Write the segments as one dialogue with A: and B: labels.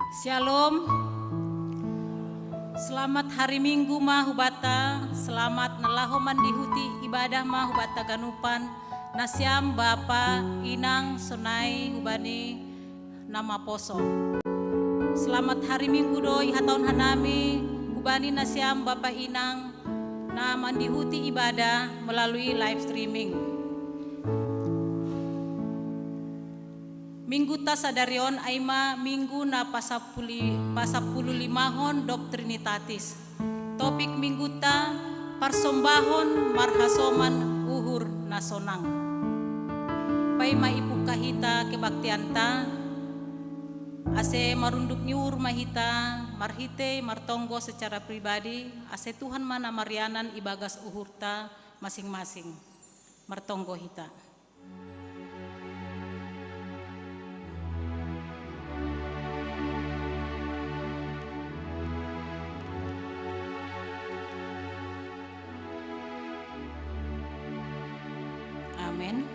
A: Shalom. Selamat hari Minggu mahubata. Selamat nalahoman dihuti ibadah mahubata ganupan. Nasyam Bapa Inang Sonai Hubani nama poso. Selamat hari Minggu doi hataun hanami Hubani Nasyam Bapa Inang na mandihuti ibadah melalui live streaming. Minggu ta sadarion aima minggu na pasapululimahon Doktrinitatis. Topik minggu ta parsombahon marhasoman uhur nasonang. Pai maipu kahita kebaktian ta ase marunduk nyur mahita marhite martonggo secara pribadi ase Tuhan mana marianan ibagas uhur ta masing-masing martonggo hita. Amin.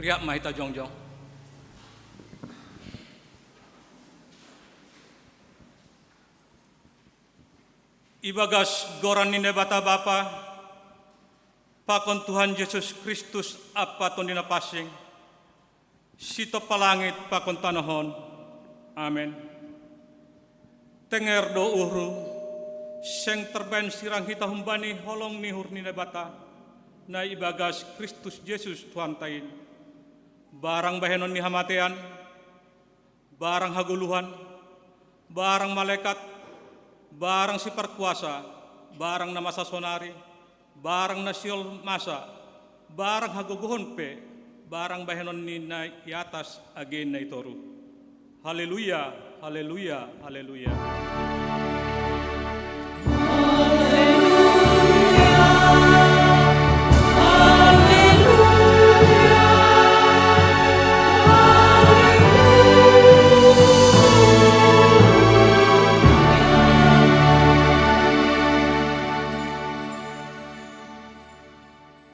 B: Riak mahita jongjong. Ibagas goran nine bata bapa, pakon Tuhan Yesus Kristus apa ton dina pasing, sito palangit pakon tanahon. Amin. Tenger do uhru, seng terben sirang hita humbani holong nihur nine bata, na ibagas Kristus Yesus Tuhan tain. Barang bahenon ni hamatean, barang haguluhan, barang malaikat, barang si perkuasa, barang na masa sonari, barang na siol masa, barang haguguhon pe, barang bahenon ni na iatas agen na itoru. Haleluya, haleluya, haleluya.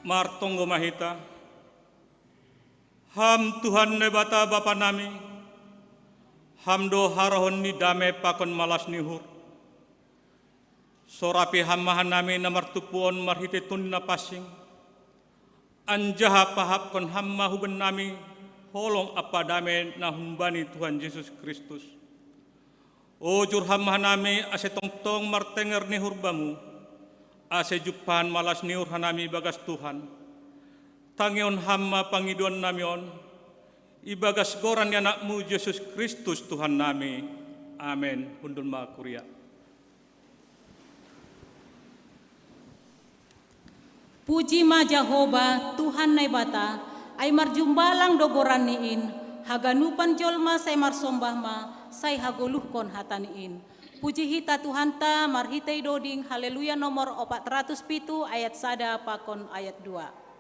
B: Martonggo mahita, ham Tuhan nebata Bapa nami, ham do harahon ni dame pakon malas nihur, sorapi hamahan nami na martupuon marhite tun na pasing, anjaha pahap kon hamma huben nami, holong apa dame na humbani Tuhan Yesus Kristus. Ojur hamahan nami ase tong martenger nihur bamu, ase jupan malas niur hanami bagas Tuhan. Tangion hamma pangiduan namion, ibagas goran anakmu Yesus Kristus Tuhan nami. Amin. Hundun ma kuria.
A: Puji ma Jehovah Tuhan naibata ay marjumbalang dogoran niin haganupan jolma say marsombah ma say haguluhkon hataniin. Puji hita Tuhan ta marhitay doding haleluya nomor 407 ayat sada pakon ayat 2.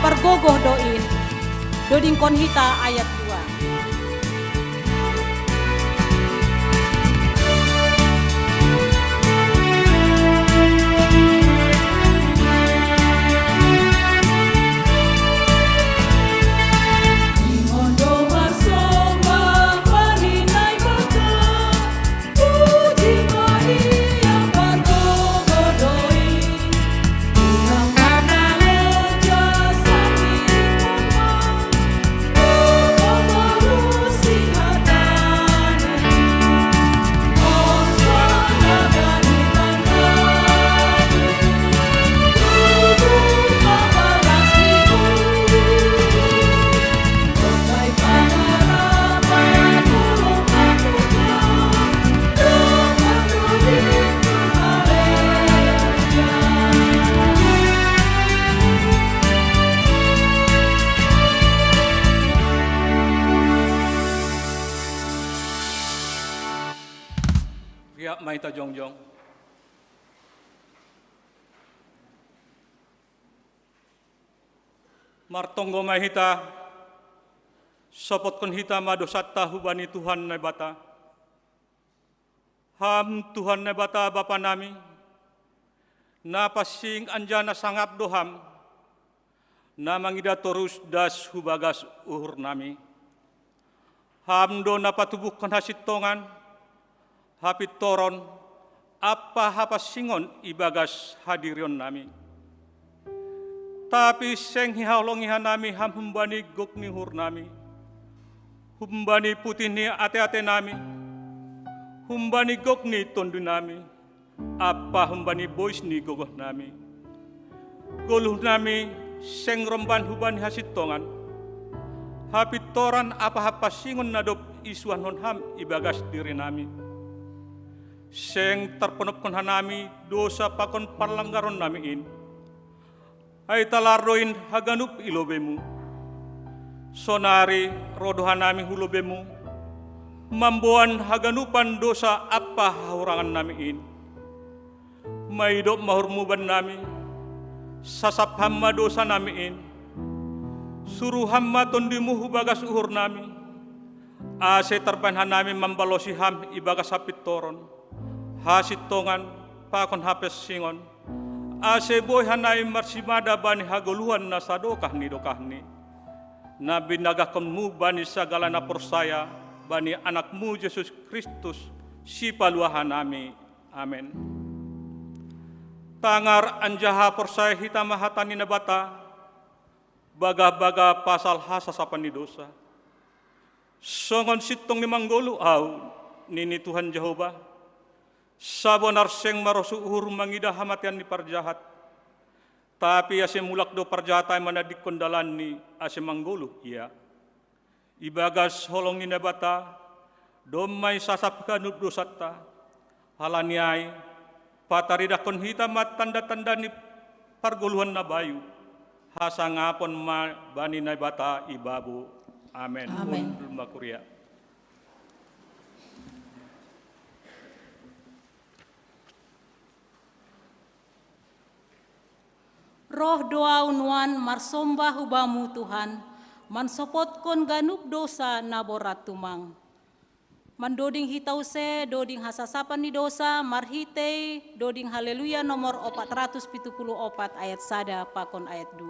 A: Pergogoh doin doding konhita ayat 2.
B: Ya maita jongjong. Martonggo mahita, sopotkon hita madosatta hubani Tuhan na bata. Ham Tuhan na bata Bapa nami, napasing anjana sangap doham, na mangida torus das hubagas uhur nami. Ham do napatubukkan hasitongan, hapit toron, apa hapasingon ibagas hadirion nami. Tapi seng hihalongihan nami ham humbani gokni hur nami. Humbani putih ni ate-ate nami. Humbani gokni tondu nami. Apa humbani bois ni gogoh nami. Goluh nami seng romban hubani hasitongan. Hapitoran apa singon nadop isuan non ham ibagas diri nami. Seng terpenopkon hanami dosa pakon parlanggaron nami in. Ay talardoin haganup ilobemu. Sonari rodohan nami hulobemu. Mamboan haganupan dosa apa haurangan nami in. Maidop mahurmuban nami. Sasap hamma dosa nami in. Suruh hamma tondimu hubagas uhur nami. Ase terbanhan nami membalosi ham ibagas hapit toron. Hasit tongan pakon hapes singon. Ase boy hanai marsimada bani hagoluhan na sadokah ni dokahni. Na binagakonmu bani sagala na persaya bani anakmu Yesus Kristus si paluahan nami. Amen. Tangar anjaha persaya hita mahatani na bata. Baga-baga pasal hasasapan ni dosa. Songon sitong ni manggolu au nini Tuhan Jehovah. Sabonar seng marosu uhur mangida hamatian ni parjahat. Tapi ase mulak do parjahatai manadik kondalan ni ase manggulu iya. Ibagas holong ni nabata, domay sasap kanup dosatta. Halaniay, pataridakon hitamat tanda-tanda ni parguluhan na bayu. Hasangapon ma bani nabata ibabu. Amen.
A: Amen.
B: Makuria.
A: Roh doa unuan marsombah hubamu Tuhan, mansopot kon ganup dosa naborat tumang. Mandoding hitause, doding hasasapan ni dosa, marhitei, doding haleluya nomor 474 ayat 1 pakon ayat 2.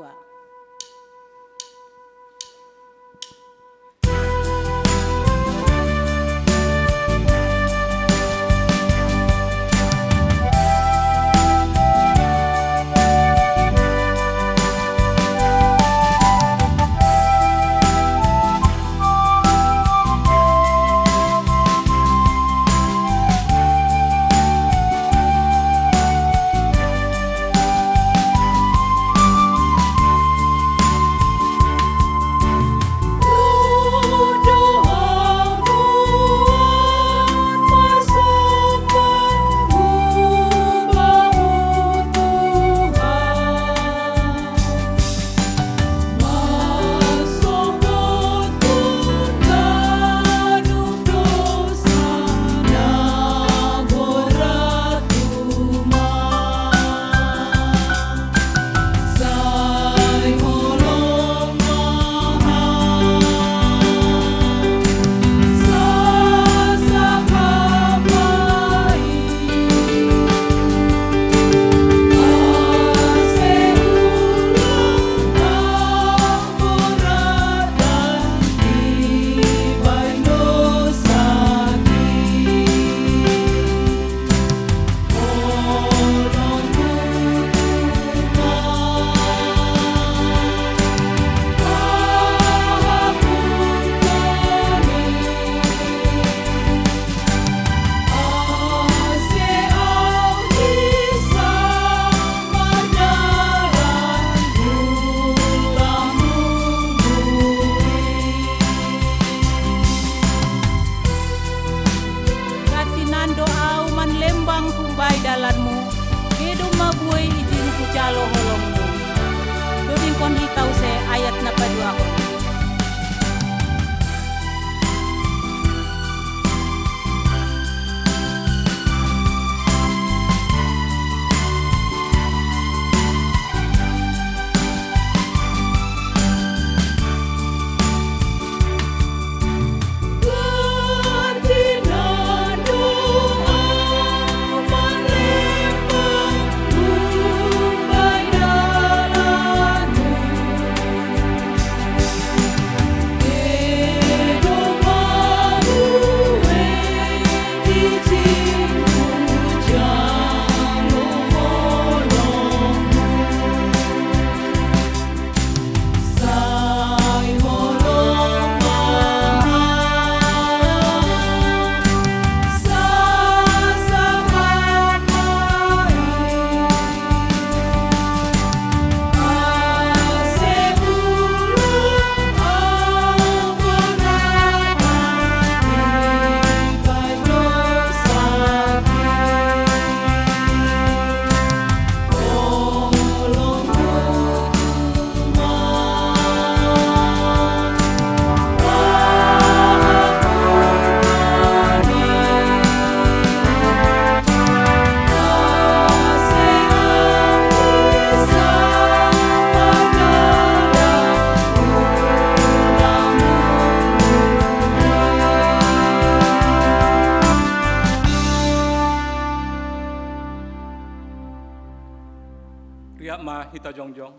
B: na hita jongjong.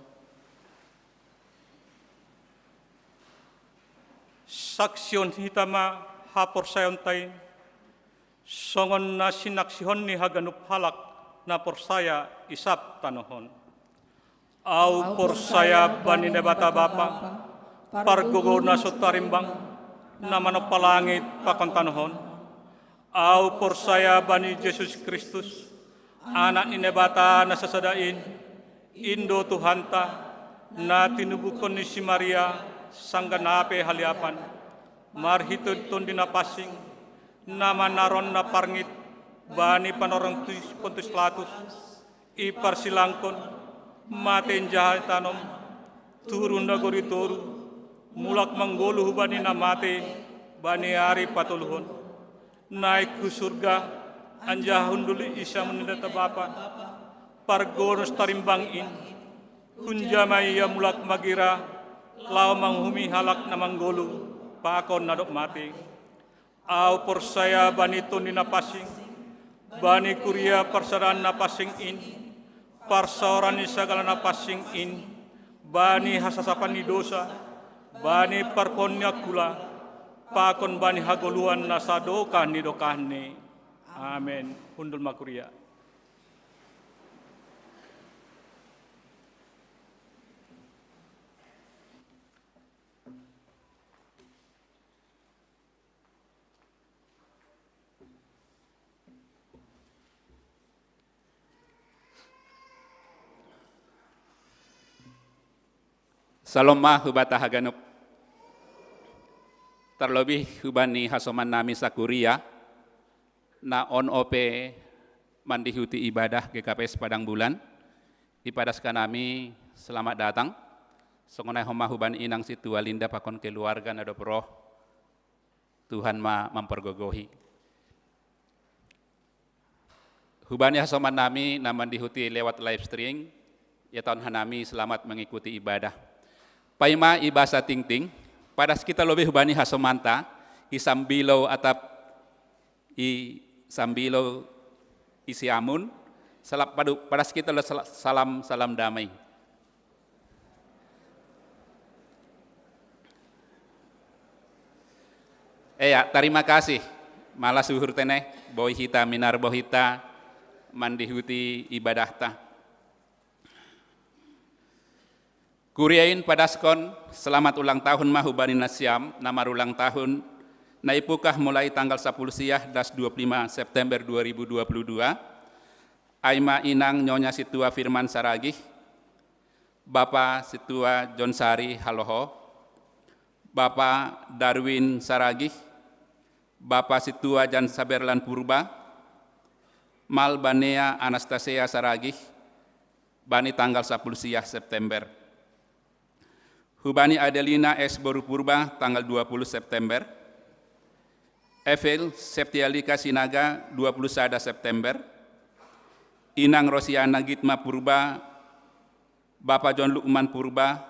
B: Saksion hita ma hapor sayon tayo, songon na sinaksihon ni haganup halak na porsaya isap tanohon. Au porsaya bani nebata bapa, pargugo na sutarimbang, na manopalangit pakon tanohon. Au porsaya bani Jesus Kristus, anak ni nebata na sasadain, Indo Tuhanta, na tinubukon ni si Maria, sangganape haliapan, marhitud ton dinapasing, na manaron na parngit, bani panorong Pontus Pilatus, iparsilangkon, maten jahat tanom, turun na goritoru, mulak manggolu bani na mate, bani ari patuluhon, naik ke surga, anjahun dulu isa menindata bapa, pargonos tarimbangin, kunjamai ya mulak magira, lau manghumi halak na manggolu, pakon nadok mati. Au porsaya bani toni na pasing, bani kuria parsaran na pasing in, parsaoran ni sagala na pasing in, bani hasasapan ni dosa, bani parponnya kula, pakon bani hagoluan na sadokan ni dokahne. Amen. Hundul makuria.
C: Saloma hubata haganup. Terlebih hubani hasoman nami sakuria na on ope mandihuti ibadah GKPS Padang Bulan. Ipadaskan nami selamat datang. Songonai homa hubani inang situ alinda pakon keluarga nado roh. Tuhan mempergogohi. Hubani hasoman nami na mandihuti lewat live streaming. Ya tahun hanami selamat mengikuti ibadah. Paima ibasa ting-ting, pada kita lebih hubani hasomanta, isambilo atap isambilo isiamun, salap padu pada kita salam damai. Ya, terima kasih. Malah suhur teneh, bohita minar bohita, mandihuti ibadah ta. Kuriain padaskon, selamat ulang tahun mahubani nasiam, nama ulang tahun, naipukah mulai tanggal 10 siah das 25 September 2022, Aima Inang Nyonya Situa Firman Saragih, Bapak Situa John Sari Haloho, Bapak Darwin Saragih, Bapak Situa Jan Saberlan Purba, Mal Banea Anastasia Saragih, bani tanggal 10 siah September. Hubani Adelina S. Boru Purba tanggal 20 September. Evel Septialika Sinaga 21 September. Inang Rosiana Gitma Purba, Bapak John Lukman Purba,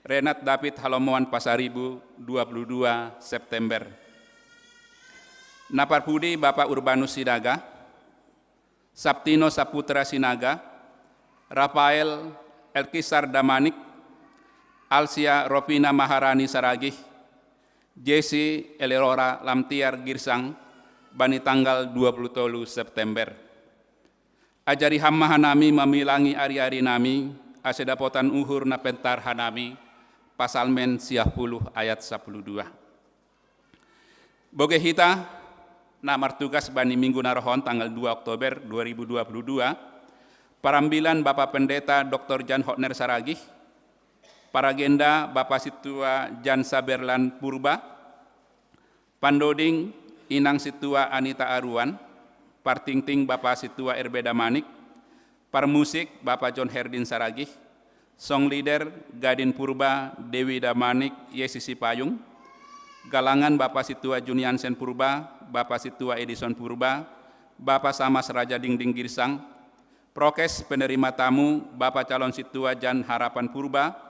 C: Renat David Halomoan Pasaribu 22 September. Naparpudi Bapak Urbanus Sinaga, Saptino Saputra Sinaga, Rafael Elkisar Damanik, Alsia Ropina Maharani Saragih, Jesse Eleora Lamtiar Girsang, bani tanggal 20 September. Ajari hamma hanami mamilangi ari-ari nami, asedapotan uhur na pentar hanami, pasalmen 10 ayat 12. Boge hita, namar tugas bani minggu narohon tanggal 2 Oktober 2022, parambilan Bapak Pendeta Dr. Jan Hotner Saragih, Paragenda Bapak Situa Jan Saberlan Purba, Pandoding Inang Situa Anita Aruan, Partingting Bapak Situa RB Damanik, Parmusik Bapak John Herdin Saragih, Song Leader Gadin Purba Dewi Damanik Yesisi Payung, Galangan Bapak Situa Juniansen Purba, Bapak Situa Edison Purba, Bapak Samas Raja Dingding Girsang, Prokes penerima tamu Bapak Calon Situa Jan Harapan Purba,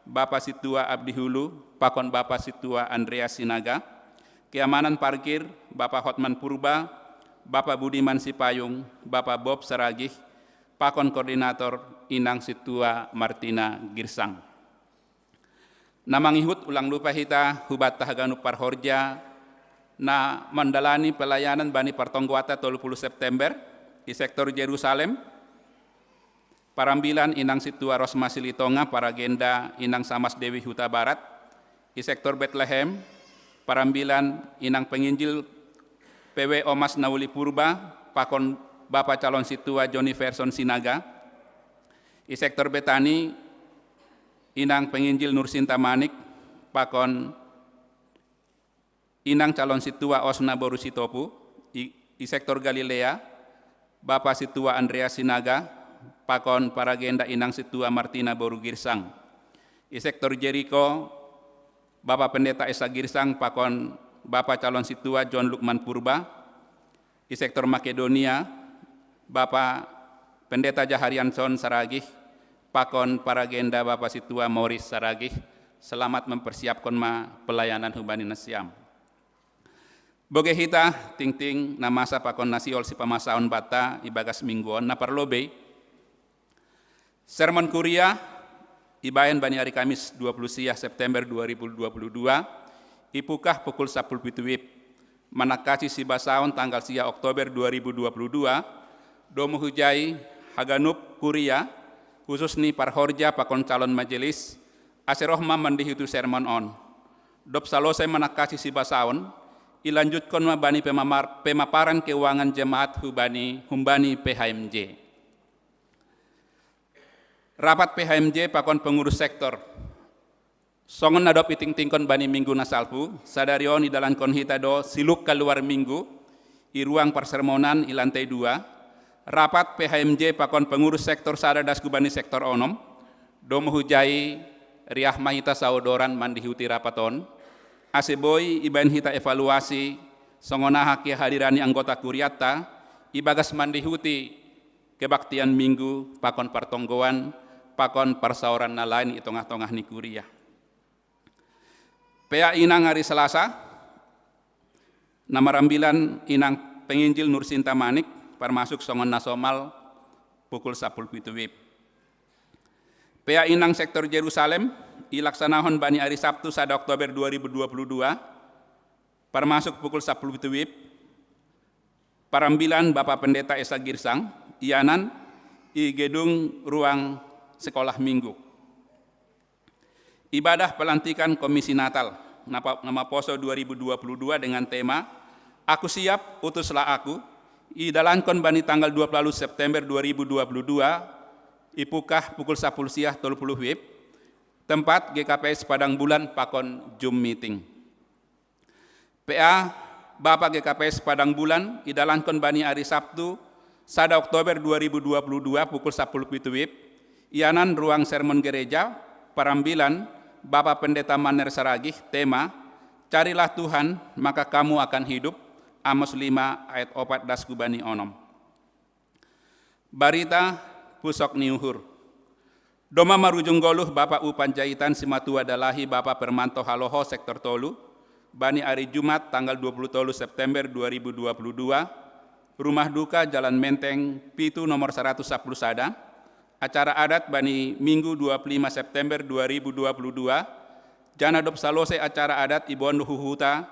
C: Bapak Situa Abdi Hulu, Pakon Bapak Situa Andreas Sinaga, Keamanan Parkir, Bapak Hotman Purba, Bapak Budiman Sipayung, Bapak Bob Saragih, pakon koordinator Inang Situa Martina Girsang. Namangihut ulang lupa hita hubat tahaganu parhorja na mandalani pelayanan bani pertongguata 30 September di sektor Jerusalem. Parambilan Inang Situa Rosma Silitonga Paragenda Inang Samas Dewi Huta Barat di sektor Bethlehem. Parambilan Inang Penginjil PW Omas Nauli Purba pakon Bapak calon Situa Johnny Verson Sinaga. Di sektor Betani Inang Penginjil Nursinta Manik pakon Inang calon Situa Osna Boru Sitopu. Di sektor Galilea Bapak Situa Andreas Sinaga pakon Paragenda Inang Situa Martina Boru Girsang. Di sektor Jericho Bapak Pendeta Esa Girsang pakon Bapak calon Situa John Lukman Purba. Di sektor Makedonia Bapak Pendeta Jaharianson Saragih pakon Paragenda Bapak Situa Morris Saragih. Selamat mempersiapkan pelayanan hubani nasiam. Boge hita ting na masa pakon nasiol si pamasaon bata ibagas mingguon na parlobe. Sermon Kuria ibayan bani hari Kamis 20 September 2022 ipukah pukul 10 WIB manakasi si basaon tanggal 10 Oktober 2022 domo hujai haganup Kuria khusus ni parhorja pakon calon majelis aserohma mandihitu sermon on. Dop salosai manakasi si basaon ilanjutkan mabani pemaparan keuangan jemaat humbani PHMJ. Rapat PHMJ pakon pengurus sektor. Songon nadop iting-tingkon bani minggu nasalpu, sadarion idalan konhita do siluk keluar minggu, i ruang persermonan i lantai 2, rapat PHMJ pakon pengurus sektor sadadas gubani sektor onom, do menghujai riah mahita saudoran mandihuti rapaton, aseboy iban hita evaluasi, songonaha kehadirani anggota kuriata, ibagas mandihuti kebaktian minggu pakon pertonggoan, pakon persauran na lain i tongah-tongah ni kuria. Pea inang hari Selasa, namarambilan inang penginjil Nursinta Manik, termasuk songon nasomal pukul 10 WIB. Pea inang sektor Jerusalem, ilaksanahon bani hari Sabtu 1 Oktober 2022, termasuk pukul 10 WIB. Parambilan Bapak Pendeta Esa Girsang, ianan i gedung ruang sekolah minggu. Ibadah pelantikan Komisi Natal nama Poso 2022 dengan tema Aku Siap, Utuslah Aku, idalankan bani tanggal 20 September 2022, ipukah pukul 10 siang 30 WIB, tempat GKPS Padang Bulan pakon Zoom meeting. PA Bapak GKPS Padang Bulan idalankan bani hari Sabtu 1 Oktober 2022 pukul 10 WIB, ianan ruang sermon gereja, parambilan Bapak Pendeta Maner Saragih, tema Carilah Tuhan maka kamu akan hidup, Amos 5 ayat 4 das kubani onom. Barita pusok niuhur. Doma marujung goluh Bapak Upanjaitan Simatua Dalahi Bapak Permanto Haloho sektor Tolu, bani hari Jumat tanggal 20 September 2022, Rumah Duka Jalan Menteng Pitu nomor 110 Sada, acara adat bani Minggu 25 September 2022, jana dop salose acara adat Ibon Huhuta,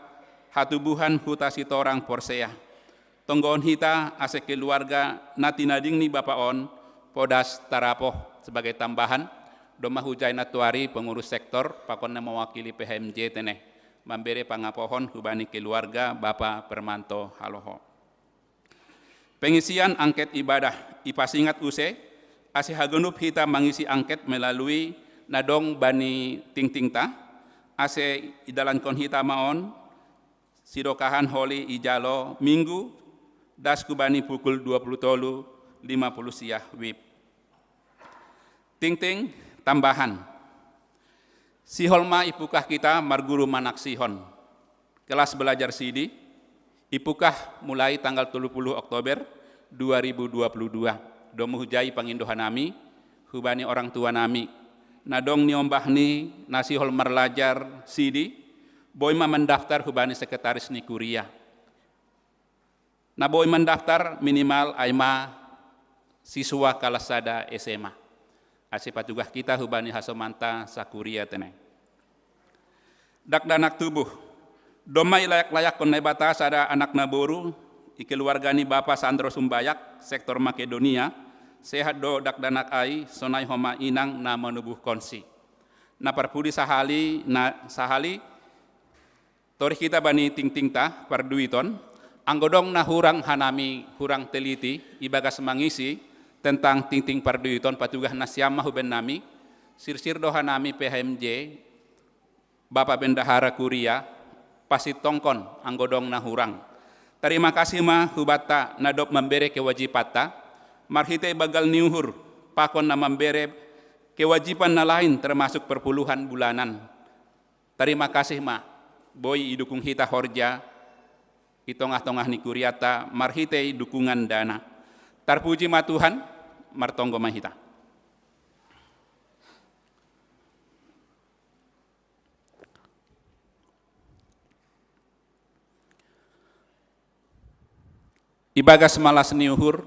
C: hatubuhan huta sitorang Porsea. Tonggoon hita ase keluarga natinading ni Bapaon, Podas Tarapoh sebagai tambahan, doma hujai natuari pengurus sektor, pakon na mewakili PHMJ teneh, memberi pangapohon hubani keluarga Bapak Permanto Haloho. Pengisian angket ibadah, ipasingat use, ase hagenup hita mengisi angket melalui nadong bani ting-tingta, ase idalankon hita maon, sidokahan holi ijalo minggu, das kubani pukul 20:50 siah WIB. Ting-ting tambahan, siholma ipukah kita marguru manak sihon, kelas belajar sidi, ipukah mulai tanggal 30 Oktober 2022. Domu hujai pangindohan nami, hubani orang tua nami. Nadong niombah ni nasihol marlajar sidi, boima mendaftar hubani sekretaris ni kuria. Na boy mendaftar minimal aima siswa kalasada SMA. Ase patugah kita hubani hasomanta sakuria tenai. Dakdanak tubuh, domai layak-layak konai batas ada anak naboru, ikeluargani Bapa Sandro Sumbayak, sektor Makedonia, sehat do dakdanak ai, sonai homa inang na menubuh konsi. Na parpudi sahali, tori kita bani ting-ting ta parduiton, anggodong na hurang hanami, hurang teliti, ibagas mangisi, tentang ting-ting parduiton, patugah nasyama huben nami, sir-sir do hanami PHMJ, Bapak Bendahara Kuria, pasit tongkon, anggodong na hurang. Terima kasih mah hubata nadop membere kewajibata, marhite bagal niuhur, pakon na membere kewajiban na lain termasuk perpuluhan bulanan. Terima kasih ma, boy idukung hita horja, itongah-tongah ni kuriata, marhite dukungan dana. Terpuji ma Tuhan, martonggo mahita. Ibagas malas niuhur,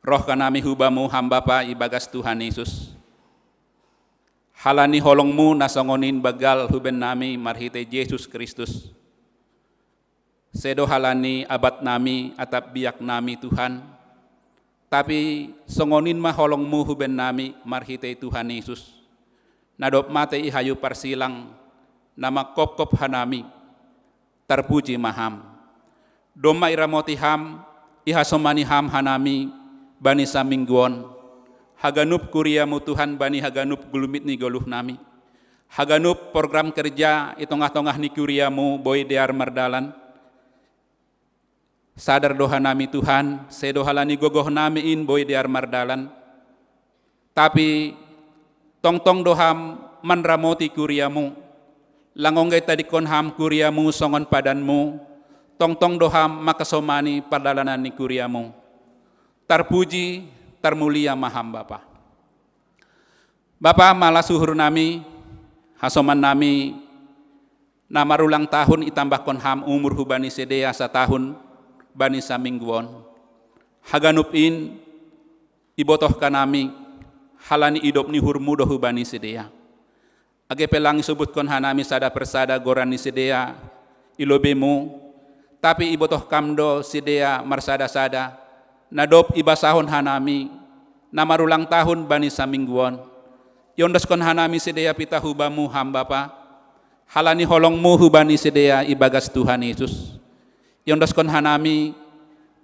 C: roh kanami hubamu hamba pa ibagas Tuhan Yesus. Halani holongmu nasongonin bagal huben nami marhite Yesus Kristus. Sedo halani abad nami atap biak nami Tuhan. Tapi songonin mah holongmu huben nami marhite Tuhan Yesus. Nadop mate ihayu parsilang nama kop-kop hanami. Terpuji maham. Doma iramoti ham ihasomani ham hanami bani samingguon, haganup kuriamu Tuhan bani haganup gulumit ni goluh nami, haganup program kerja itongah-tongah ni kuriamu boy dear mardalan, sadar doha nami Tuhan, sedohalani gogoh nami in boy dear mardalan, tapi tong-tong doham manramoti kuriamu, langonggai tadikon ham kuriamu songon padanmu, tong-tong doham makasomani pardalanan ni kuriamu. Terpuji, termulia maham Bapa. Bapa malah suhur nami, hasoman nami, nama ulang tahun itambahkan ham umur hubani sedea setahun, bani samingguon. Haganup in, ibotoh kanami, halani idop ni hurmu do hubani sedea. Age pelangi sebutkan hanami sada persada gorani sedea, ilobemu, tapi ibotoh kamdo sedea marsada-sada, nadop ibasahon hanami, namarulang tahun bani samingguon, yondaskon hanami sedea pita hubamu hamba pa, halani holongmu hubani sedea ibagas Tuhan Yesus, yondaskon hanami,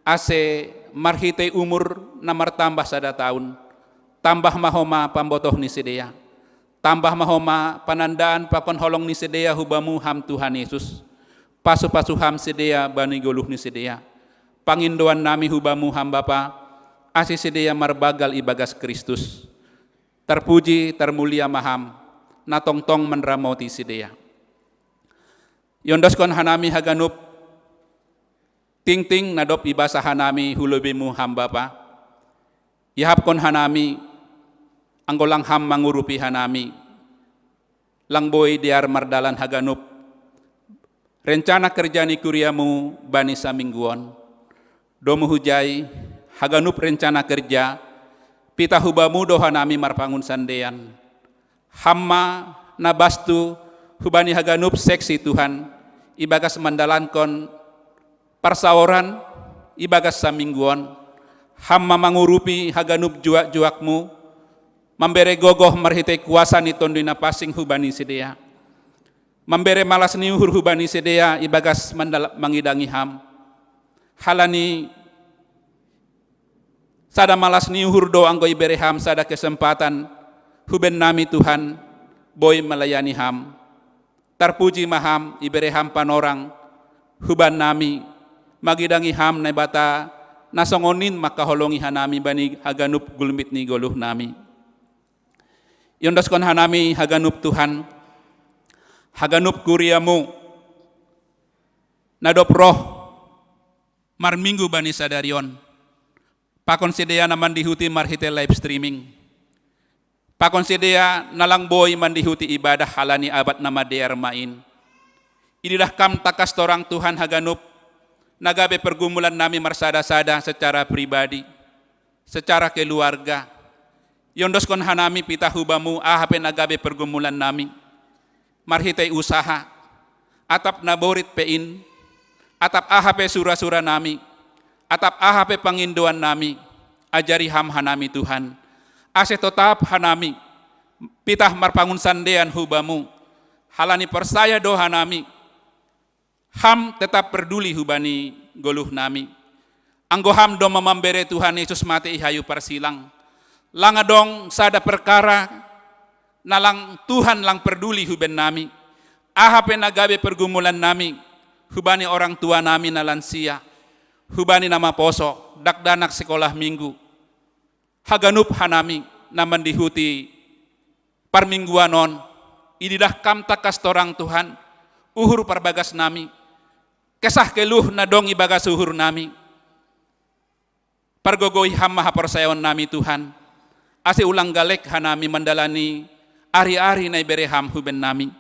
C: ase marhite umur namar tambah sada tahun, tambah mahoma pambotoh ni sedea, tambah mahoma panandaan pakon holong ni sedea hubamu ham Tuhan Yesus, pasu-pasu ham sedea bani goluh ni sedea, pangindoan nami hubamu hamba pa, asi sedea marbagal ibagas Kristus. Terpuji, termulia maham, natong-tong menramoti sedea. Yondaskon hanami haganup, ting-ting nadop ibasa hanami hulubimu hamba pa, ihapkon hanami, anggolang ham mangurupi hanami, langboy diar mardalan haganup, rencana kerja ni kuriamu bani samingguon, domu hujai, haganup rencana kerja, pita hubamu doha nami marpangun sandean, hamma nabastu hubani haganup seksi Tuhan, ibagas mandalankon parsaoran, ibagas samingguon, hamma mangurupi haganup juak-juakmu, membere gogoh marhite kuasa ni tondina pasing hubani sedea, membere malas niuhur hubani sedea, ibagas mangidangi ham, halani sada malas niuhur do anggo ibere ham sada kesempatan huben nami Tuhan boy melayani ham. Terpuji maham ibere ham panorang huban nami magidangi ham nebata nasongonin maka holongi hanami bani haganup gulmit ni goluh nami. Yondaskon hanami haganup Tuhan, haganup kuriamu, nadop roh marminggu bani sadarion, pakon sedea na mandihuti marhite live streaming, pakon sedea nalang boy mandihuti ibadah halani abad nama dear main, inilah kam takas torang Tuhan haganup, nagabe pergumulan nami marsada-sada secara pribadi, secara keluarga. Yondoskon hanami pita hubamu ahape nagabe pergumulan nami. Marhitay usaha, atap naborit pein, atap ahape sura-sura nami, atap ahape panginduan nami, ajari ham hanami Tuhan. Ase tetap hanami, pitah marpangun sandean hubamu, halani persaya doha nami, ham tetap peduli hubani goluh nami. Anggo ham do mamambere Tuhan Yesus mati ihayu persilang. Langa dong sada perkara, nalang Tuhan lang peduli huben nami. Ahape nagabe pergumulan nami, hubani orang tua nami na lansia, hubani nama poso, dakdanak sekolah minggu. Haganup hanami naman dihuti parmingguanon, ididah kam takas torang Tuhan, uhur parbagas nami, kesah keluh na dong ibagas uhur nami, pargogoy ham maha persayawan nami Tuhan, ase ulang galek hanami mandalani ari-ari na ibereham huben nami,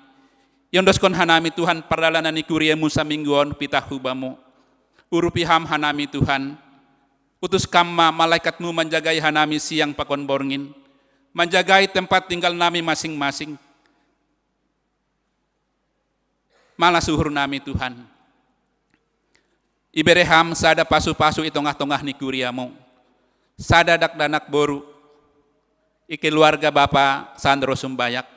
C: yondoskon hanami Tuhan pardalanan ni kuria musa mingguon pitah hubamu, urupi ham hanami Tuhan, utus kamma malaikatmu menjagai hanami siang pakon borngin, menjagai tempat tinggal nami masing-masing. Malah suhur nami Tuhan. Ibereham sada pasu-pasu itongah-tongah ni kuriamu. Sada dakdanak boru. Iki keluarga Bapa Sandro Sumbayak.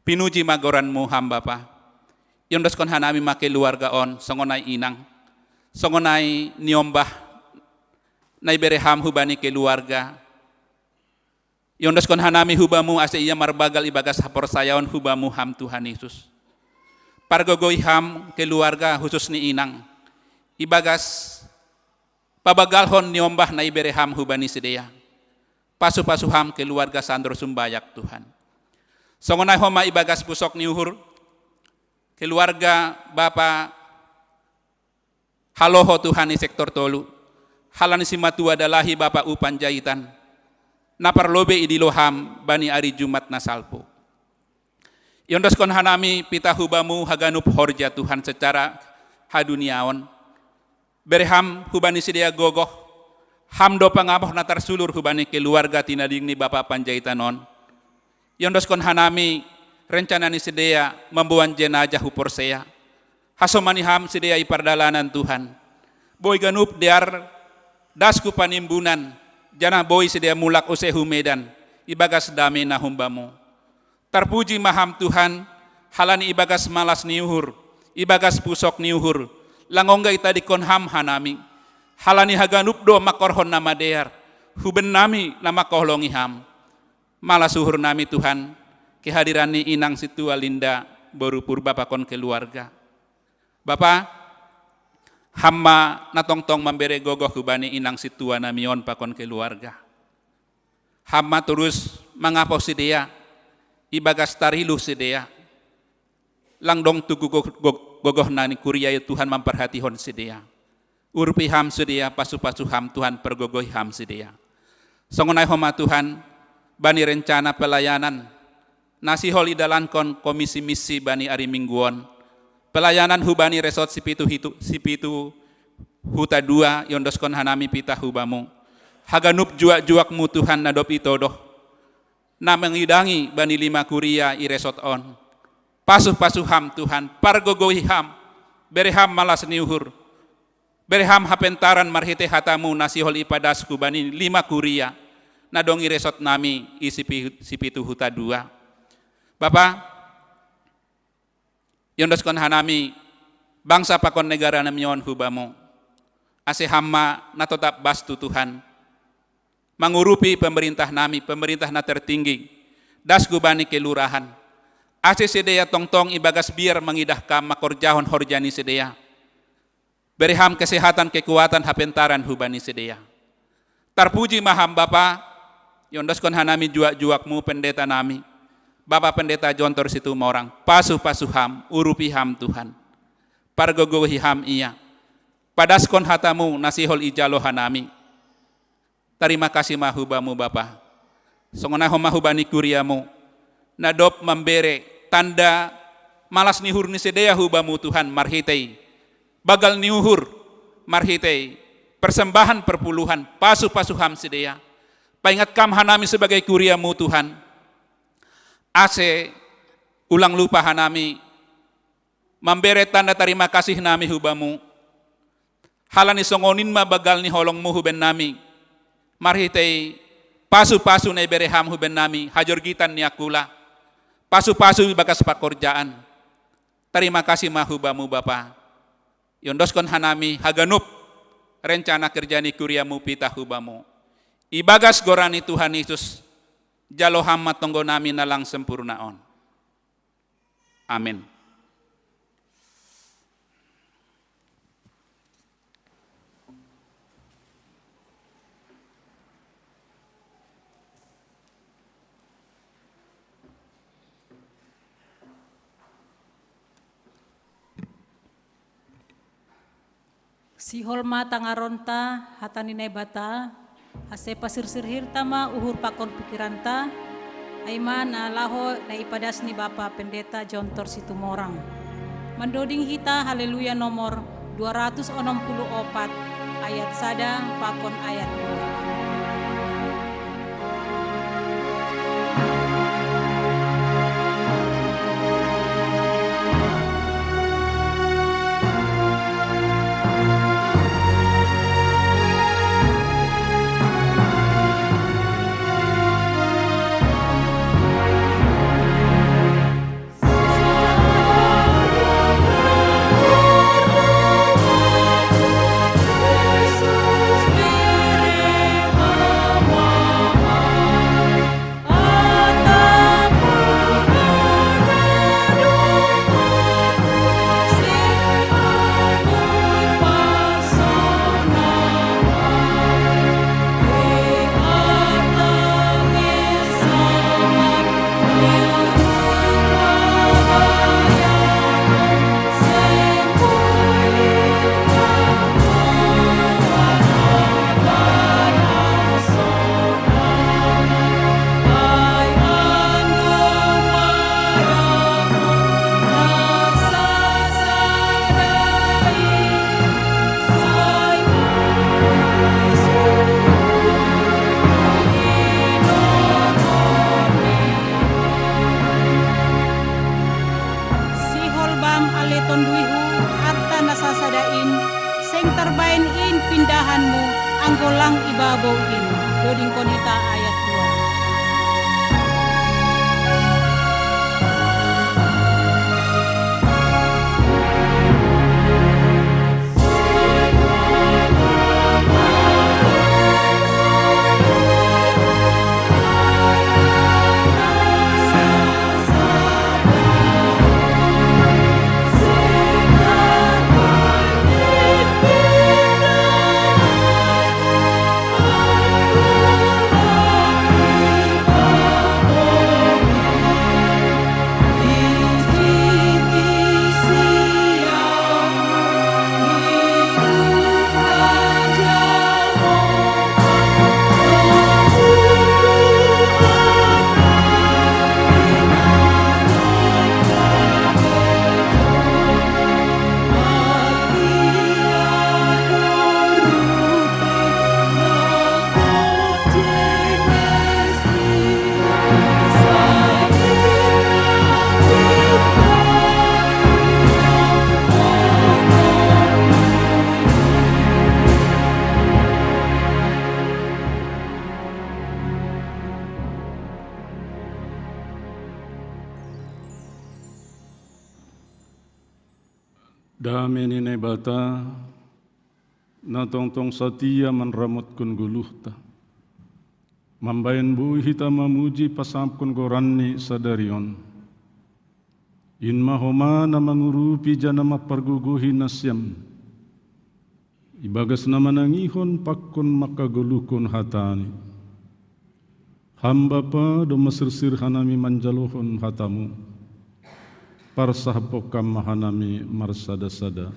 C: Pinuji magoranmu ham Bapa. Yondoskon hanami make keluarga on songonai inang. Songonai niombah na ibereham hubani keluarga. Yondoskon hanami hubamu ase iya marbagal ibagas hapor sayaon hubamu ham Tuhan Yesus. Pargogoy ham keluarga khusus ni inang. Ibagas pabagalhon niombah na ibereham hubani sedeya. Pasu-pasu ham keluarga Sandro Sumbayak Tuhan. Songonai homa ibagas pusok ni uhur. Keluarga Bapa haloho Tuhan di sektor tolu, halani si matua dalahi Bapak Upan Jahitan, naparlobe idiloham bani ari Jumat nasalpo. Yondoskon hanami pita hubamu haganup horja Tuhan secara haduniaon, bereham hubani sedia gogoh, ham do pangaboh natar sulur hubani keluarga tinading ni Bapak Panjaitanon. Yondoskon hanami rencana ni sedia membuan jenazah huporsea. Hasomani ham sedia ipardalanan Tuhan. Boy ganup dear dasku panimbunan. Jana boy sedia mulak usehu medan. Ibagas dami na humbamu. Terpuji maham Tuhan. Halani ibagas malas niuhur. Ibagas pusok niuhur. Langongga ita dikon ham hanami. Halani haganup do makorhon nama dear. Huben nami nama kohlongi ham. Malas uhur nami Tuhan. Kehadiran ni inang situ alinda baru purba pakon keluarga. Bapa, hamma natongtong memberi gogoh kubani inang situa namion pakon keluarga. Hamma terus mengapau sedia, ibagas tariluh sedia. Langdong tugu gogoh nani kuria Tuhan memperhatihon sedia. Urpi ham sedia, pasu-pasu ham Tuhan pergogoh ham sedia. Songonai homa Tuhan, bani rencana pelayanan, nasi holi dalankon komisi misi bani ari mingguon. Pelayanan hubani resort sipitu huta dua yondoskon hanami pita hubamu. Haganup juak-juakmu Tuhan nadop itodoh. Na mengidangi bani 5 kuria i resort on. Pasuh-pasuh ham Tuhan, pargogohi ham, bereham malas niuhur. Bereham hapentaran marhite hatamu nasihol ipadasku bani 5 kuria. Nadongi resort nami i sipitu huta dua. Bapak, yondoskon hanami bangsa pakon negara namion hubamu. Ase hamma na tetap bastu Tuhan. Mengurupi pemerintah nami, pemerintah na tertinggi. Dasku bani kelurahan. Ase sedeya tongtong ibagas biar mengidahkan makorjahon horjani sedeya. Bereham kesehatan kekuatan hapentaran hubani sedeya. Terpuji maham Bapa, yondoskon hanami juak-juakmu pendeta nami. Bapak Pendeta Jontor situ morang, pasu-pasu ham, urupi ham Tuhan. Pargogohi ham iya. Padaskon hatamu nasihol ijalo hanami. Terima kasih mahubamu Bapa. Songona homahubani kuriamu. Nadop membere tanda malas nihur ni sedeya hubamu Tuhan marhitei. bagal niuhur marhitei persembahan perpuluhan pasu-pasu hamsidea. Paingat kam hanami sebagai kuriamu Tuhan. Ase ulang lupa hanami memberi tanda terima kasih nami hubamu. Halani songonin ma bagal ni holongmu huben nami. Marhitei pasu-pasu na ibereham huben nami hajor gitan ni akula. Pasu-pasu bagas pakorjaan. Terima kasih mahubamu Bapa. Yondoskon hanami haganup rencana kerja ni kuriamu pita hubamu. Ibagas gorani Tuhan Yesus jalo hammat tonggo nami nalang sempurnaon. Amin.
A: Si holma tangaronta hatani nebata ase pasir-sir hirtama uhur pakon pikiranta aiman na laho na ipadas ni Bapa Pendeta John Tor Situmorang. Mandoding hita haleluya nomor 264 ayat sada pakon ayat 2. Pindahanmu anggolang ibabaw in doding konita ayat
D: 2. Dameni bata na tongtong satia manramot kun guluhta. Mambayan buhi hita mamuji pasampun goranni sadarion. In mahoma na mangurupi jana maparguguhi nasyam. Ibagas na manangihon pakkon makagulukon hatani. Hamba pa do masirsir hanami manjalohon hatamu. Parsahapokam mahanami marsada-sada.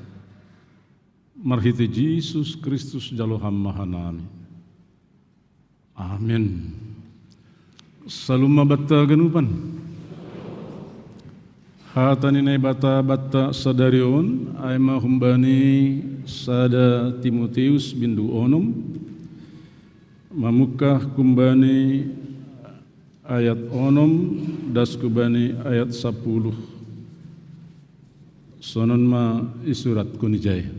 D: Marhiti Jesus Kristus jaloham mahanami. Amin. Saluma batta ganupan. Hatani nay bata sadarion ay mahumbani sada Timoteus bindu onom mamukah kumbani ayat onom das kubani ayat 10 sonon ma isurat kunijay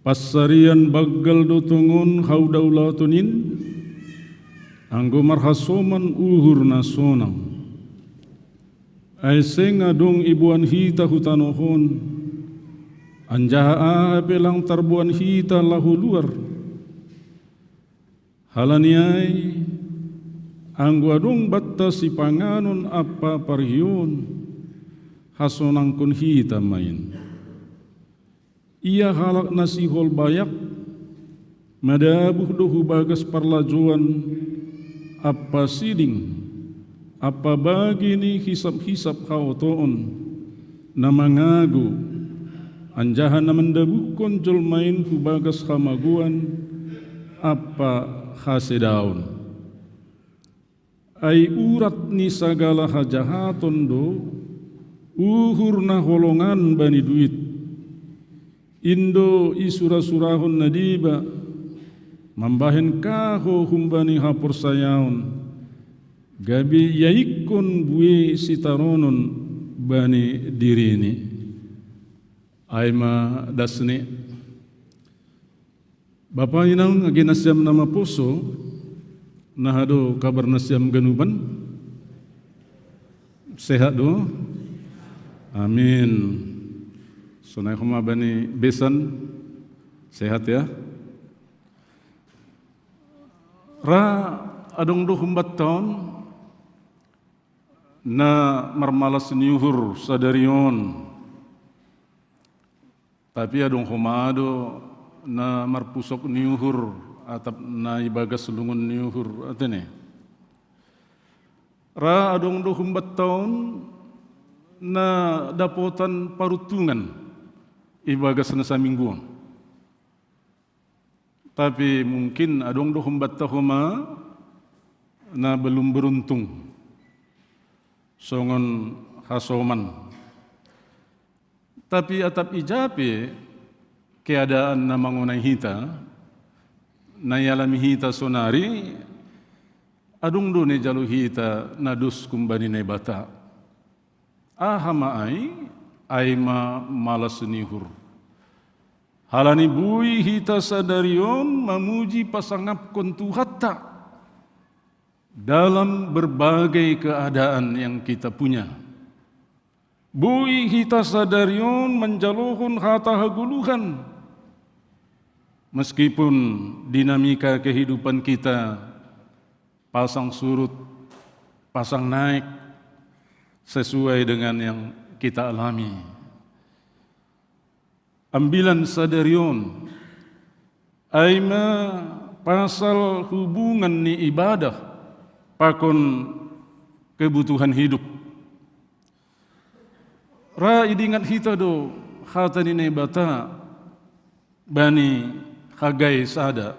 D: Pasarian baggal dotungun haudaulatunin anggo marhasoman uhur nasonang ay senga dong ibuan hita hutanohon anjaha pelang tarbuan hita lahu luar halaniay anggo adong batta si panganon apa parhiyon hasonang kun hita main ia halak nasi hol bayak madabuh dohu bagas parlajuan apa siding apa bagi ni hisap-hisap hautoon na mangagu anjahan na mendabukon julmain hubagas hamaguan apa hasedaon ay urat ni sagala hajahaton do uhur na holongan bani duit indo isura-surahon nadiba mambahen kaho humbani hapur sayaon gabi yaikon bue sitaronon bani dirini aima dasni Bapak inang agi nasyam nama poso nahado kabar nasyam ganuban sehat do amin sunai homa bani besan sehat ya ra adong do humbat taon na marmalas niuhur sadarion tapi adong homado na marpusok niuhur atap na ibagas lungun niuhur atene ra adong do humbat taon na dapotan parutungan ibagas na samingguan tapi mungkin adong do humbat tahuma na belum beruntung songon hasoman tapi atap ijape keadaan na mangunay hita na yalami hita sonari adong do ne jalu hita na dus kumbani ne bata ahama ay ma malas nihur halani bui hita sadarion mamuji pasangap kontuhatta dalam berbagai keadaan yang kita punya. Bui hita sadarion menjalohun hata haguluhan meskipun dinamika kehidupan kita pasang surut, pasang naik sesuai dengan yang kita alami. Ambilan sadarion aima pasal hubungan ni ibadah pakon kebutuhan hidup ra idingat hita do hatani ne bata bani hagai sada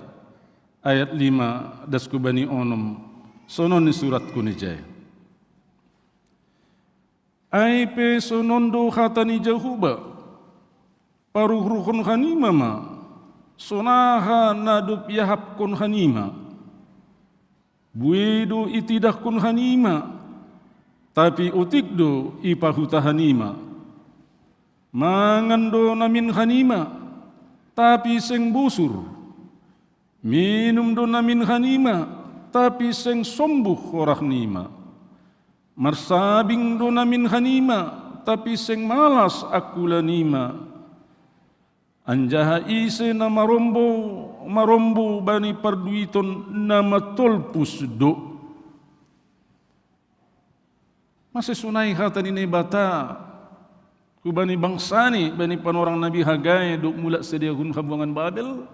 D: ayat 5 dasku bani onom sonon ni surat kunijay ai pe sonon do hatani jahuba paruhruhun hanima ma sonaha nadup yahap kun hanima buedo itidah kun hanima tapi utikdo ipahuta hanima mangando namin hanima tapi seng busur minum do namin hanima tapi seng sombuh orah nima marsabing do namin hanima tapi seng malas akula nima anjaha ise na marombo bani parduiton nama tolpus do masih sunai hatani ne bata ku bani bangsani bani panorang Nabi Hagai do mula sediahun habuangan Babel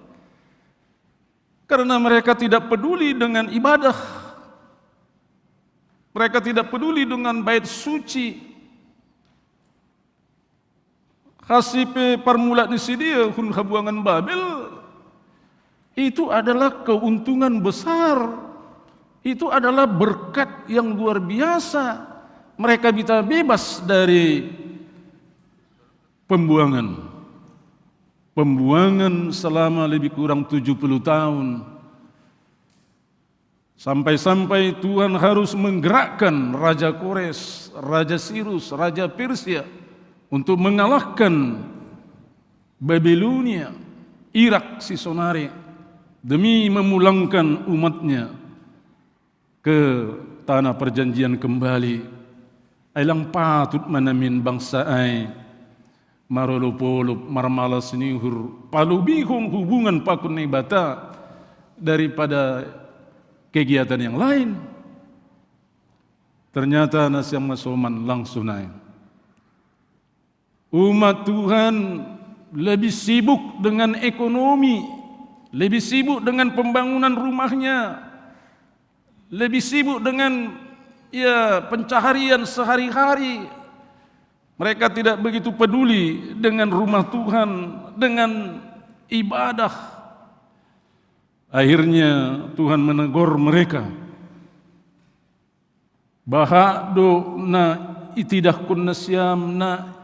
D: karena mereka tidak peduli dengan ibadah, mereka tidak peduli dengan bait suci. Hasipe permulaan dia hun habuangan Babel itu adalah keuntungan besar Itu adalah berkat yang luar biasa. Mereka bisa bebas dari pembuangan. Pembuangan selama lebih kurang 70 tahun. Sampai-sampai Tuhan harus menggerakkan Raja Kores, Raja Sirus, Raja Persia untuk mengalahkan Babilonia, Irak, Sisonare, demi memulangkan umatnya ke tanah perjanjian kembali. Ailang patut manamin bangsa ai marolopolop marmalas nihur palubihong hubungan pakun bata daripada kegiatan yang lain. Ternyata nasyam masoman langsung naik. Umat Tuhan lebih sibuk dengan ekonomi, lebih sibuk dengan pembangunan rumahnya, lebih sibuk dengan pencaharian sehari-hari. Mereka tidak begitu peduli dengan rumah Tuhan, dengan ibadah. Akhirnya Tuhan menegur mereka. Bahado na itidahkun nasyam na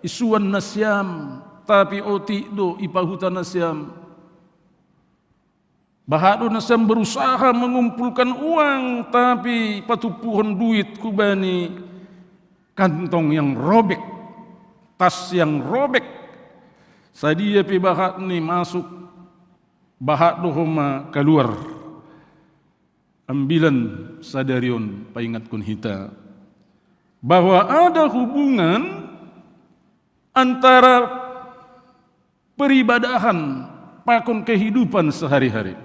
D: isuan nasyam tapi oti do ipahutan nasyam. Bahado nasyam berusaha mengumpulkan uang tapi patupuhon duit kubani kantong yang robek, tas yang robek. Sadia pi bahat ni masuk bahado homa keluar. Ambilan sadarion paingat kun hita bahwa ada hubungan antara peribadahan pakon kehidupan sehari-hari.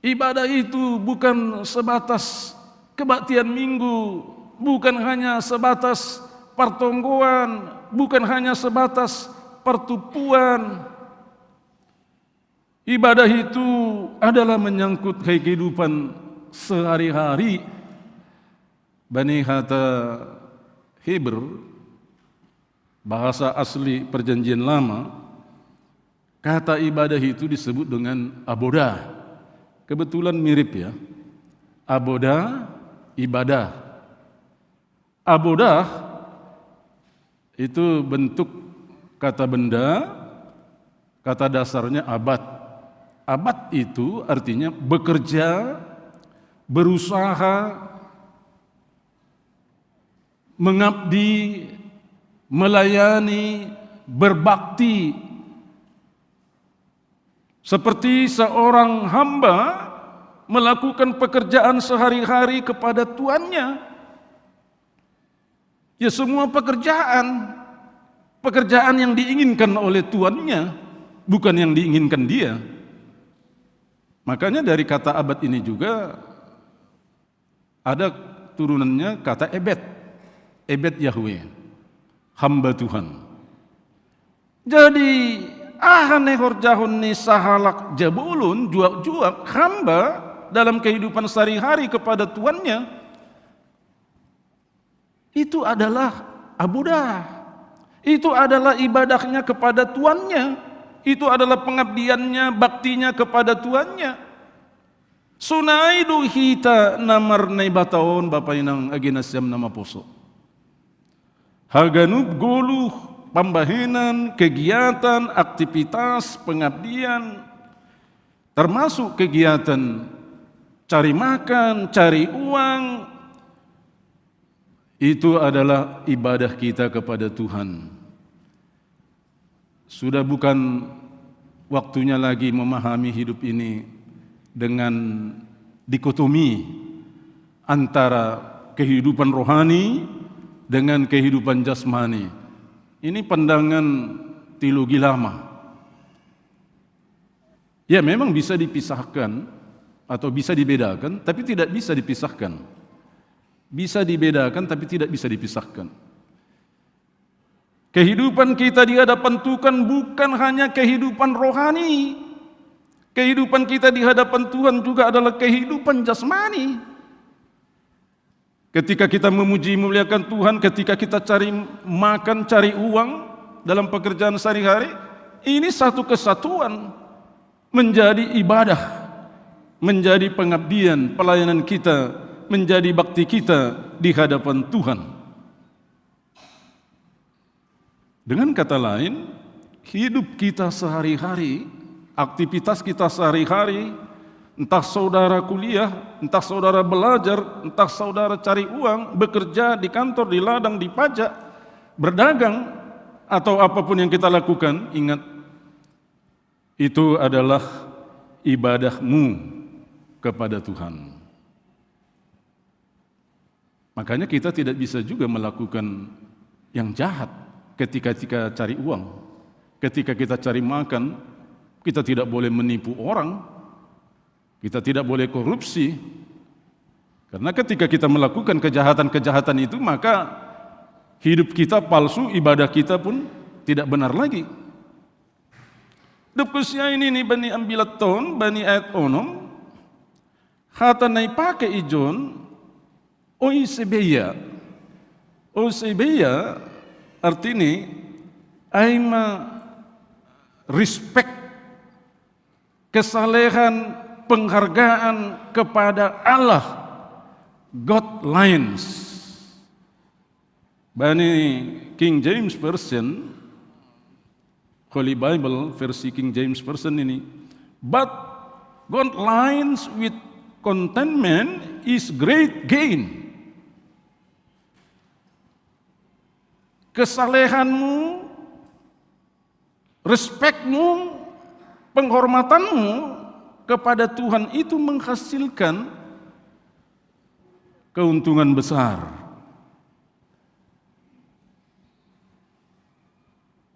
D: Ibadah itu bukan sebatas kebaktian minggu, bukan hanya sebatas pertonggoan, bukan hanya sebatas pertupuan. Ibadah itu adalah menyangkut kehidupan sehari-hari. Bani Hata Hebrew, bahasa asli perjanjian lama, kata ibadah itu disebut dengan abodah. Kebetulan mirip ya. Abodah, ibadah. Abodah itu bentuk kata benda, kata dasarnya abad. Abad itu artinya bekerja, berusaha, mengabdi, melayani, berbakti. Seperti seorang hamba melakukan pekerjaan sehari-hari kepada tuannya. Ya semua pekerjaan yang diinginkan oleh tuannya, bukan yang diinginkan dia. Makanya dari kata abad ini juga ada turunannya kata ebed. Ebed Yahweh, hamba Tuhan. Jadi ahanehor jahun ni sahalak jabulun juak-juak hamba dalam kehidupan sehari-hari kepada tuannya. Itu adalah abudah. Itu adalah ibadahnya kepada tuannya. Itu adalah pengabdiannya, baktinya kepada tuannya. Sunaidu hita namar naibataon Bapak inang aginasyam nama poso. Haganub goluh pambahenan, kegiatan, aktivitas, pengabdian, termasuk kegiatan cari makan, cari uang. Itu adalah ibadah kita kepada Tuhan. Sudah bukan waktunya lagi memahami hidup ini dengan dikotomi antara kehidupan rohani dengan kehidupan jasmani. Ini pandangan teologi lama. Ya memang bisa dipisahkan atau bisa dibedakan, tapi tidak bisa dipisahkan. Bisa dibedakan tapi tidak bisa dipisahkan. Kehidupan kita di hadapan Tuhan bukan hanya kehidupan rohani. Kehidupan kita di hadapan Tuhan juga adalah kehidupan jasmani. Ketika kita memuji memuliakan Tuhan, ketika kita cari makan, cari uang dalam pekerjaan sehari-hari, ini satu kesatuan. menjadi ibadah, menjadi pengabdian, pelayanan kita, menjadi bakti kita di hadapan Tuhan. Dengan kata lain, hidup kita sehari-hari, aktivitas kita sehari-hari, entah saudara kuliah, entah saudara belajar, entah saudara cari uang, bekerja di kantor, di ladang, di pajak, berdagang, atau apapun yang kita lakukan, ingat, itu adalah ibadahmu kepada Tuhan. Makanya kita tidak bisa juga melakukan yang jahat ketika kita cari uang. Ketika kita cari makan, kita tidak boleh menipu orang, kita tidak boleh korupsi. Karena ketika kita melakukan kejahatan-kejahatan itu, maka hidup kita palsu, ibadah kita pun tidak benar lagi. Dukusya ini nih bani ambilaton, bani ayat onom, hatanay pake ijon, oisebeya. Oisebeya artinya aima respect, kesalehan, penghargaan kepada Allah, God lines. Bani King James Version, Holy Bible versi King James Version ini, but God lines with contentment is great gain. Kesalehanmu, respekmu, penghormatanmu kepada Tuhan itu menghasilkan keuntungan besar.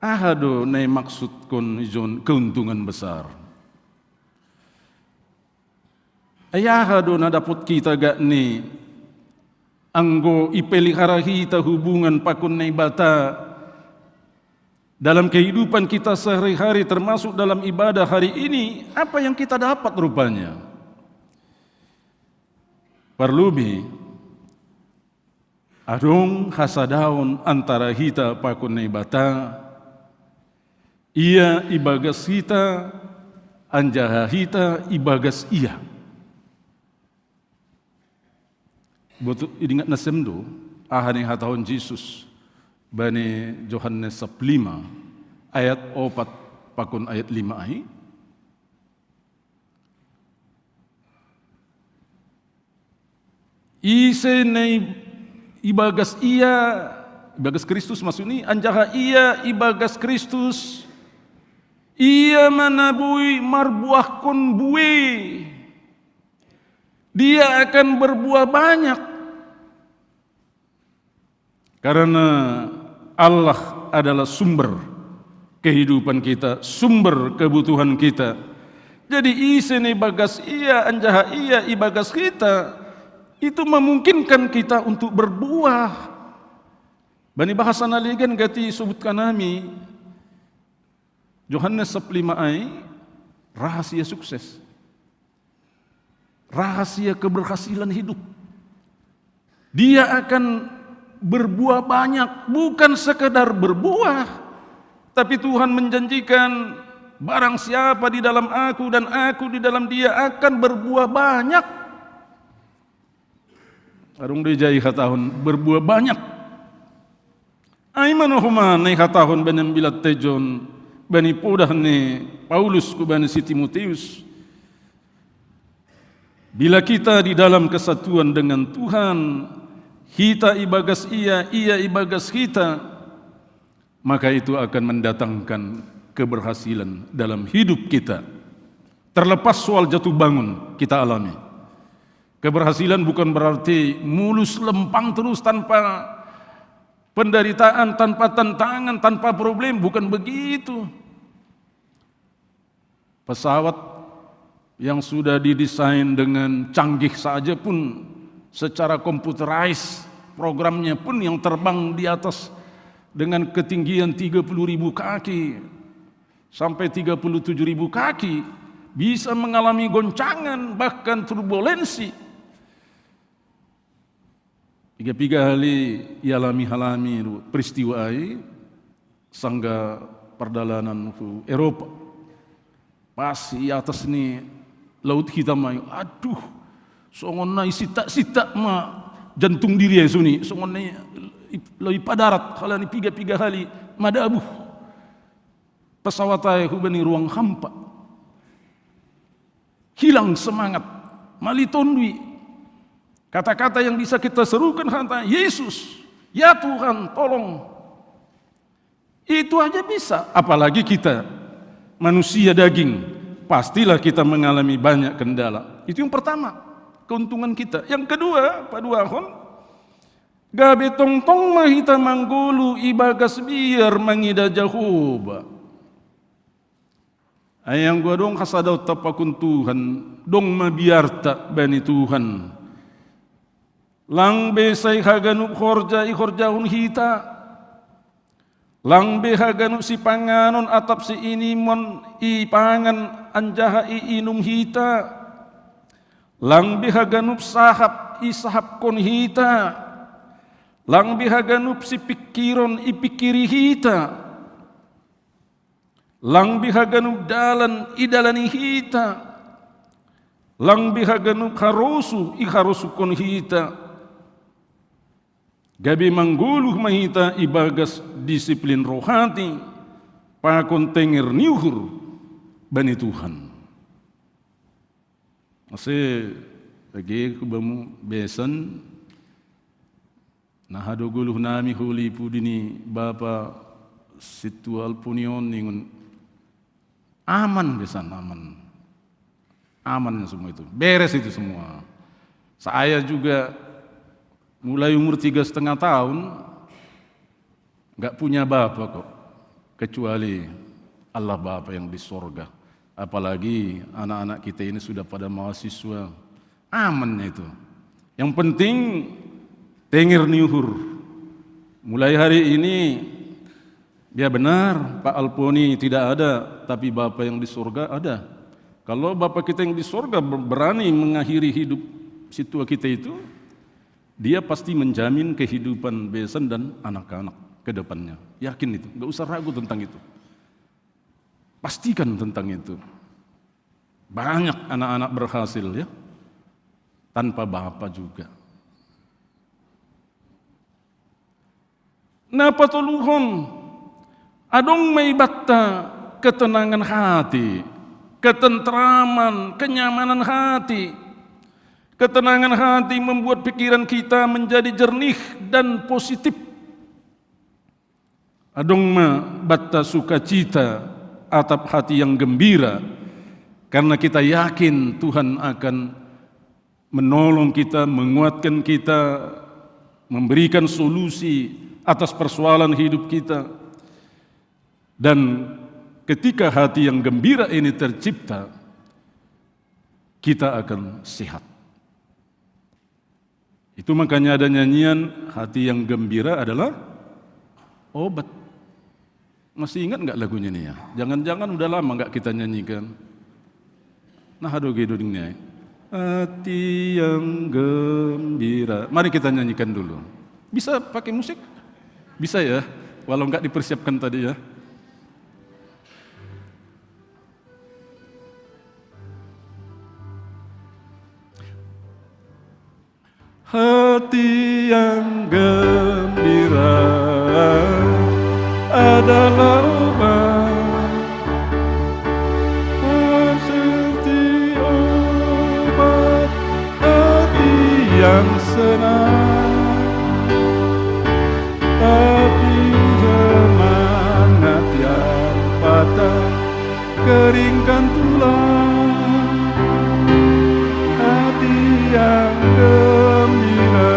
D: Ahado nai maksud kon ijon keuntungan besar. Ayahado na dapat kita gak ni anggo ipelihara kita hubungan pakun nai bata dalam kehidupan kita sehari-hari, termasuk dalam ibadah hari ini. Apa yang kita dapat rupanya? Perlubi adong hasadaon antara kita pakun nai bata, ia ibagas kita, anjaha kita ibagas ia. Betul ingat nasemdo ahani hatahon Yesus bani Yohanes 5 ayat 4 pakun ayat 5 ai. Ise nei ibagas ia, ibagas Kristus maksudnya anjaha ia ibagas Kristus. Ia manabui marbuah kon bue. Dia akan berbuah banyak. Karena Allah adalah sumber kehidupan kita, sumber kebutuhan kita. Jadi isene bagas ia, anjaha ia, ibagas kita, itu memungkinkan kita untuk berbuah. Bani bahasa naligan gati sebutkan kami, Yohanes 5 ai, rahasia sukses. Rahasia keberhasilan hidup. Dia akan berbuah banyak, bukan sekedar berbuah, tapi Tuhan menjanjikan barang siapa di dalam aku dan aku di dalam dia akan berbuah banyak. Arung dijai hatahun berbuah banyak. Aiman huma nei hatahun benem bilat tejon bani podah ne Paulus ku bani si Timotius. Bila kita di dalam kesatuan dengan Tuhan, kita ibagas ia, ia ibagas kita, maka itu akan mendatangkan keberhasilan dalam hidup kita. Terlepas soal jatuh bangun kita alami. Keberhasilan bukan berarti mulus lempang terus tanpa penderitaan, tanpa tantangan, tanpa problem, bukan begitu. Pesawat yang sudah didesain dengan canggih saja pun secara komputerized, programnya pun yang terbang di atas dengan ketinggian 30.000 kaki sampai 37.000 kaki bisa mengalami goncangan bahkan turbulensi. 3 kali halami peristiwa sangga perjalanan ke Eropa. Pas di atas ni laut hitam ayo. Aduh, songon nai sita ma jantung diri ya suni. Songon nai lebih padarat halani piga kali madabuh. Pesawat ayo hubani ruang hampa. Hilang semangat, malitondui. Kata-kata yang bisa kita serukan kata Yesus, ya Tuhan, tolong. Itu aja bisa, apalagi kita manusia daging, pastilah kita mengalami banyak kendala. Itu yang pertama, keuntungan kita. Yang kedua, Pak Duahon, gabe tong-tong mahita manggulu ibagas biar mangida Jahoba. Ayang gua dong kasadaw tapakun Tuhan, dong mabiarta bani Tuhan. Lang besay haganup horja ihorjahun hita. Lang be haganup si panganon atap si inimon ipangan anjaha iinum hita. Lang be haganup sahap isahap kon hita. Lang be haganup si pikiron ipikiri hita. Lang bihaganub dalan idalani hita. Lang bihaganub harosu iharosu kon hita. Gabi mangguluh mahita ibagas disiplin rohati. Pakon tenger niuhur bani Tuhan. Ase lagi kubamu besan. Nahado guluh nami huli pudini Bapa situal punion ningun. Aman besan, aman semua itu, beres itu semua. Saya juga mulai umur 3,5 tahun nggak punya bapak kok, kecuali Allah Bapa yang di sorga. Apalagi anak-anak kita ini sudah pada mahasiswa, amannya itu. Yang penting tengir niuhur. Mulai hari ini ya benar, Pak Alponi tidak ada, tapi Bapa yang di surga ada. Kalau Bapa kita yang di surga berani mengakhiri hidup situa kita itu, dia pasti menjamin kehidupan besan dan anak-anak ke depannya. Yakin itu, nggak usah ragu tentang itu. Pastikan tentang itu. Banyak anak-anak berhasil ya, tanpa Bapa juga. Napa toluhon? Adong may batta ketenangan hati, ketentraman, kenyamanan hati. Ketenangan hati membuat pikiran kita menjadi jernih dan positif. Adong ma batta sukacita atap hati yang gembira, karena kita yakin Tuhan akan menolong kita, menguatkan kita, memberikan solusi atas persoalan hidup kita. Dan ketika hati yang gembira ini tercipta, kita akan sehat. Itu makanya ada nyanyian, hati yang gembira adalah obat. Masih ingat nggak lagunya nih ya? Jangan-jangan udah lama nggak kita nyanyikan. Nah, aduh gedungnya. Hati yang gembira. Mari kita nyanyikan dulu. Bisa pakai musik? Bisa ya, walau nggak dipersiapkan tadi ya. Hati yang gembira adalah obat, seperti obat. Hati yang senang, tapi semangat yang patah keringkan tulang. Hati yang gembira,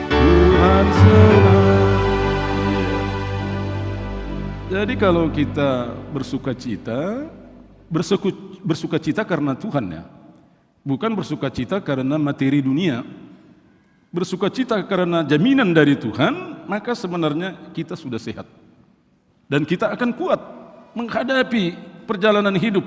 D: Tuhan senang. Jadi kalau kita bersukacita karena Tuhan ya, bukan bersukacita karena materi dunia. Bersukacita karena jaminan dari Tuhan, maka sebenarnya kita sudah sehat. Dan kita akan kuat menghadapi perjalanan hidup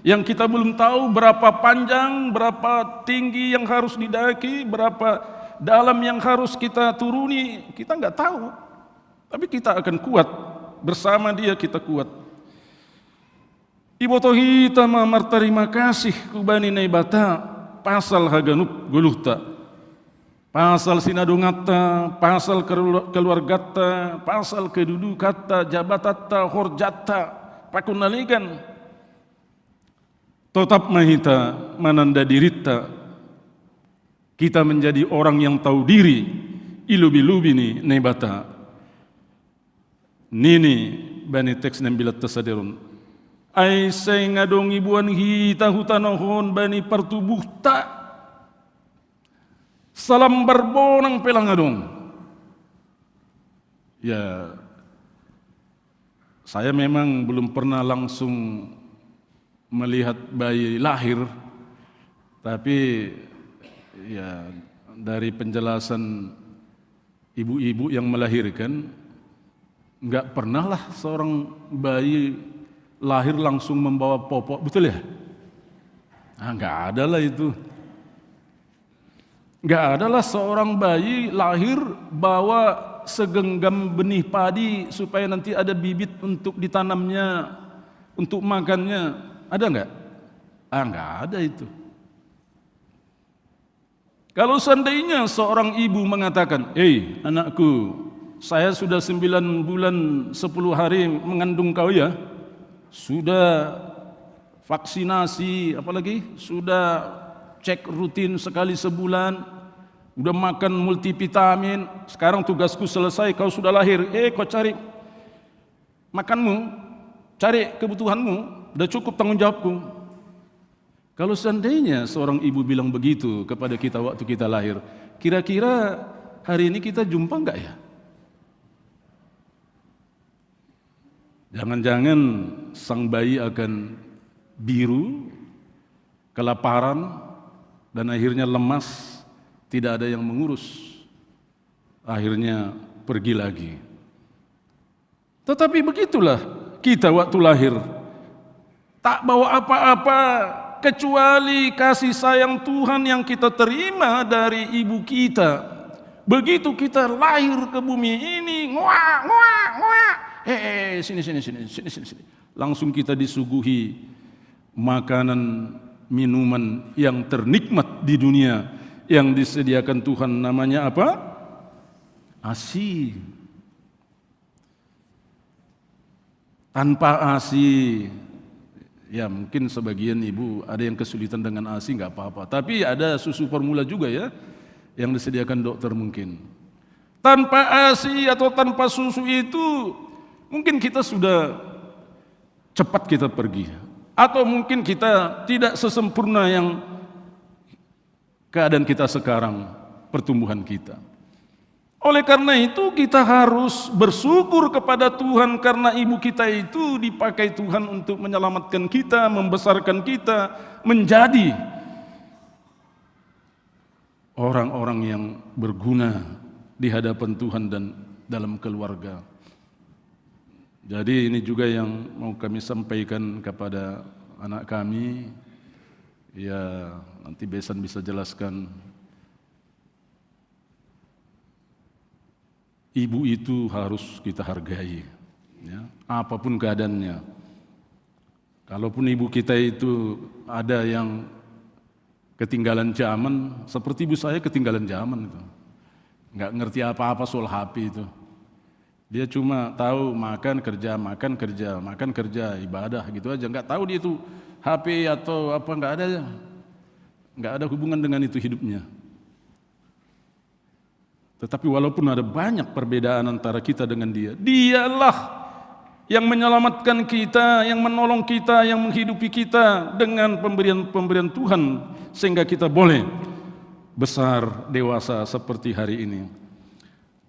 D: yang kita belum tahu berapa panjang, berapa tinggi yang harus didaki, berapa dalam yang harus kita turuni, kita nggak tahu. Tapi kita akan kuat, bersama Dia kita kuat. Iboto hita mamar terima kasih kubani nai bata pasal haganup guluhta, pasal sinadungata, pasal keluargata, pasal kedudukata, jabatata, horjata, pakunaligan. Tetap mahita mananda dirita, kita menjadi orang yang tahu diri, ilubi-lubi ni nai bata. Nini bani teks 16 tasaderun. Ay say ngadong ibuan hita hutanohon bani partubuh ta salam barbonang pelang ngadong. Ya, saya memang belum pernah langsung melihat bayi lahir, tapi ya dari penjelasan ibu-ibu yang melahirkan, nggak pernah lah seorang bayi lahir langsung membawa popok, betul ya? Nggak ada lah itu. Nggak ada lah seorang bayi lahir bawa segenggam benih padi supaya nanti ada bibit untuk ditanamnya, untuk makannya. Ada nggak? Nggak ada itu. Kalau seandainya seorang ibu mengatakan, anakku, saya sudah 9 bulan 10 hari mengandung kau ya, sudah vaksinasi, apalagi sudah cek rutin sekali sebulan, udah makan multivitamin, sekarang tugasku selesai, kau sudah lahir, kau cari makanmu, cari kebutuhanmu, udah cukup tanggung jawabku. Kalau seandainya seorang ibu bilang begitu kepada kita waktu kita lahir, kira-kira hari ini kita jumpa enggak ya? Jangan-jangan sang bayi akan biru, kelaparan, dan akhirnya lemas, tidak ada yang mengurus. Akhirnya pergi lagi. Tetapi begitulah kita waktu lahir. Tak bawa apa-apa kecuali kasih sayang Tuhan yang kita terima dari ibu kita. Begitu kita lahir ke bumi ini, sini. Langsung kita disuguhi makanan, minuman yang ternikmat di dunia yang disediakan Tuhan, namanya apa? ASI. Tanpa ASI, ya mungkin sebagian ibu ada yang kesulitan dengan ASI, nggak apa-apa. Tapi ada susu formula juga ya, yang disediakan dokter mungkin. Tanpa ASI atau tanpa susu itu, mungkin kita sudah cepat kita pergi. Atau mungkin kita tidak sesempurna yang keadaan kita sekarang, pertumbuhan kita. Oleh karena itu kita harus bersyukur kepada Tuhan karena ibu kita itu dipakai Tuhan untuk menyelamatkan kita, membesarkan kita, menjadi orang-orang yang berguna di hadapan Tuhan dan dalam keluarga. Jadi ini juga yang mau kami sampaikan kepada anak kami. Ya, nanti Besan bisa jelaskan. Ibu itu harus kita hargai, ya, apapun keadaannya. Kalaupun ibu kita itu ada yang ketinggalan zaman, seperti ibu saya ketinggalan zaman itu. Nggak ngerti apa-apa soal HP itu. Dia cuma tahu makan kerja, ibadah gitu aja. Nggak tahu dia itu HP atau apa, nggak ada hubungan dengan itu hidupnya. Tetapi walaupun ada banyak perbedaan antara kita dengan dia, dialah yang menyelamatkan kita, yang menolong kita, yang menghidupi kita dengan pemberian Tuhan sehingga kita boleh besar, dewasa seperti hari ini.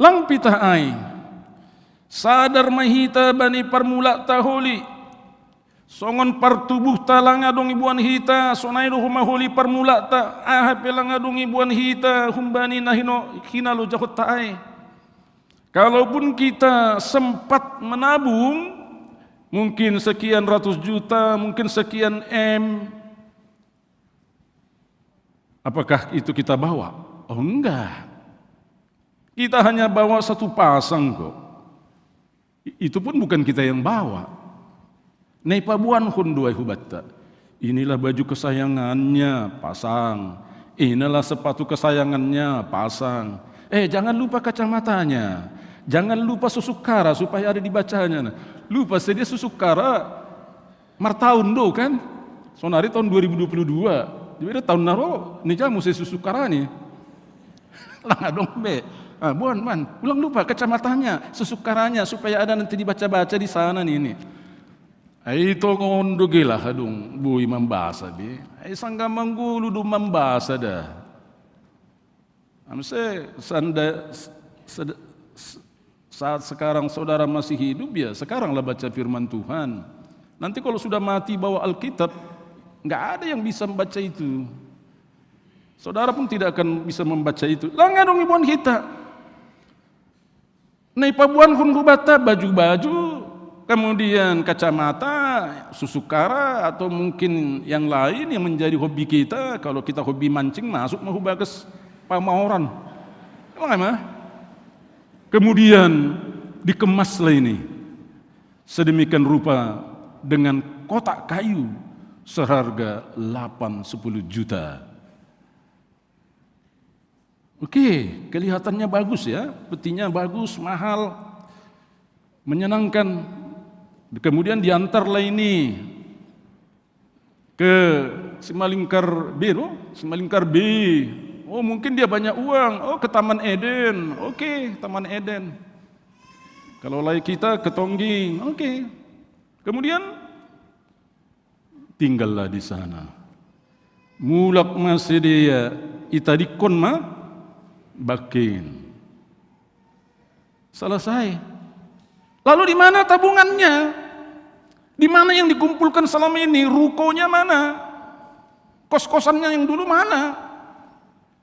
D: Lang pitah ai sadar mahita bani parmula taholi songon partubuh talang adong ibuan hita sonai rumah holi parmula ta pelang adong ibuan hita humbani nahino hinalo jahot taai. Kalaupun kita sempat menabung mungkin sekian ratus juta, mungkin sekian M, apakah itu kita bawa? Oh enggak, kita hanya bawa satu pasang kok. Itu pun bukan kita yang bawa. Nei pabuan hunduai hubatta. Inilah baju kesayangannya, pasang. Inilah sepatu kesayangannya, pasang. Jangan lupa kacamatanya. Jangan lupa susuk kara supaya ada dibacanya. Lupa sedia susuk kara martaun do kan? Sonari tahun 2022. Jadi tahun naro ni jamu saya susuk kara ni. Lang dong be. Buan man, ulang lupa kacamatanya, susuk karanya supaya ada nanti dibaca-baca di sana nih ini. Itu ngondo gila hadung bui membasa bi. Sangga manggulu du membasa dah. Amse saat sekarang saudara masih hidup ya, sekaranglah baca firman Tuhan. Nanti kalau sudah mati bawa Alkitab, nggak ada yang bisa membaca itu. Saudara pun tidak akan bisa membaca itu. Langgar dong ibuan kita. Nei pabuan kun kubata baju-baju, kemudian kacamata, susuk kara atau mungkin yang lain yang menjadi hobi kita. Kalau kita hobi mancing masuk mau bagus pamaoran. Emang kemudian dikemaslah ini sedemikian rupa dengan kotak kayu seharga 8-10 juta. Oke, kelihatannya bagus ya, petinya bagus, mahal, menyenangkan. Kemudian diantarlah ini ke Simalingkar B, Simalingkar B. Oh mungkin dia banyak uang, ke Taman Eden, oke, Taman Eden. Kalau lagi kita ke Tongging, oke. Kemudian tinggallah di sana. Mulak masih dia itadikon mah bakin. Selesai. Lalu di mana tabungannya? Di mana yang dikumpulkan selama ini? Rukonya mana? Kos-kosannya yang dulu mana?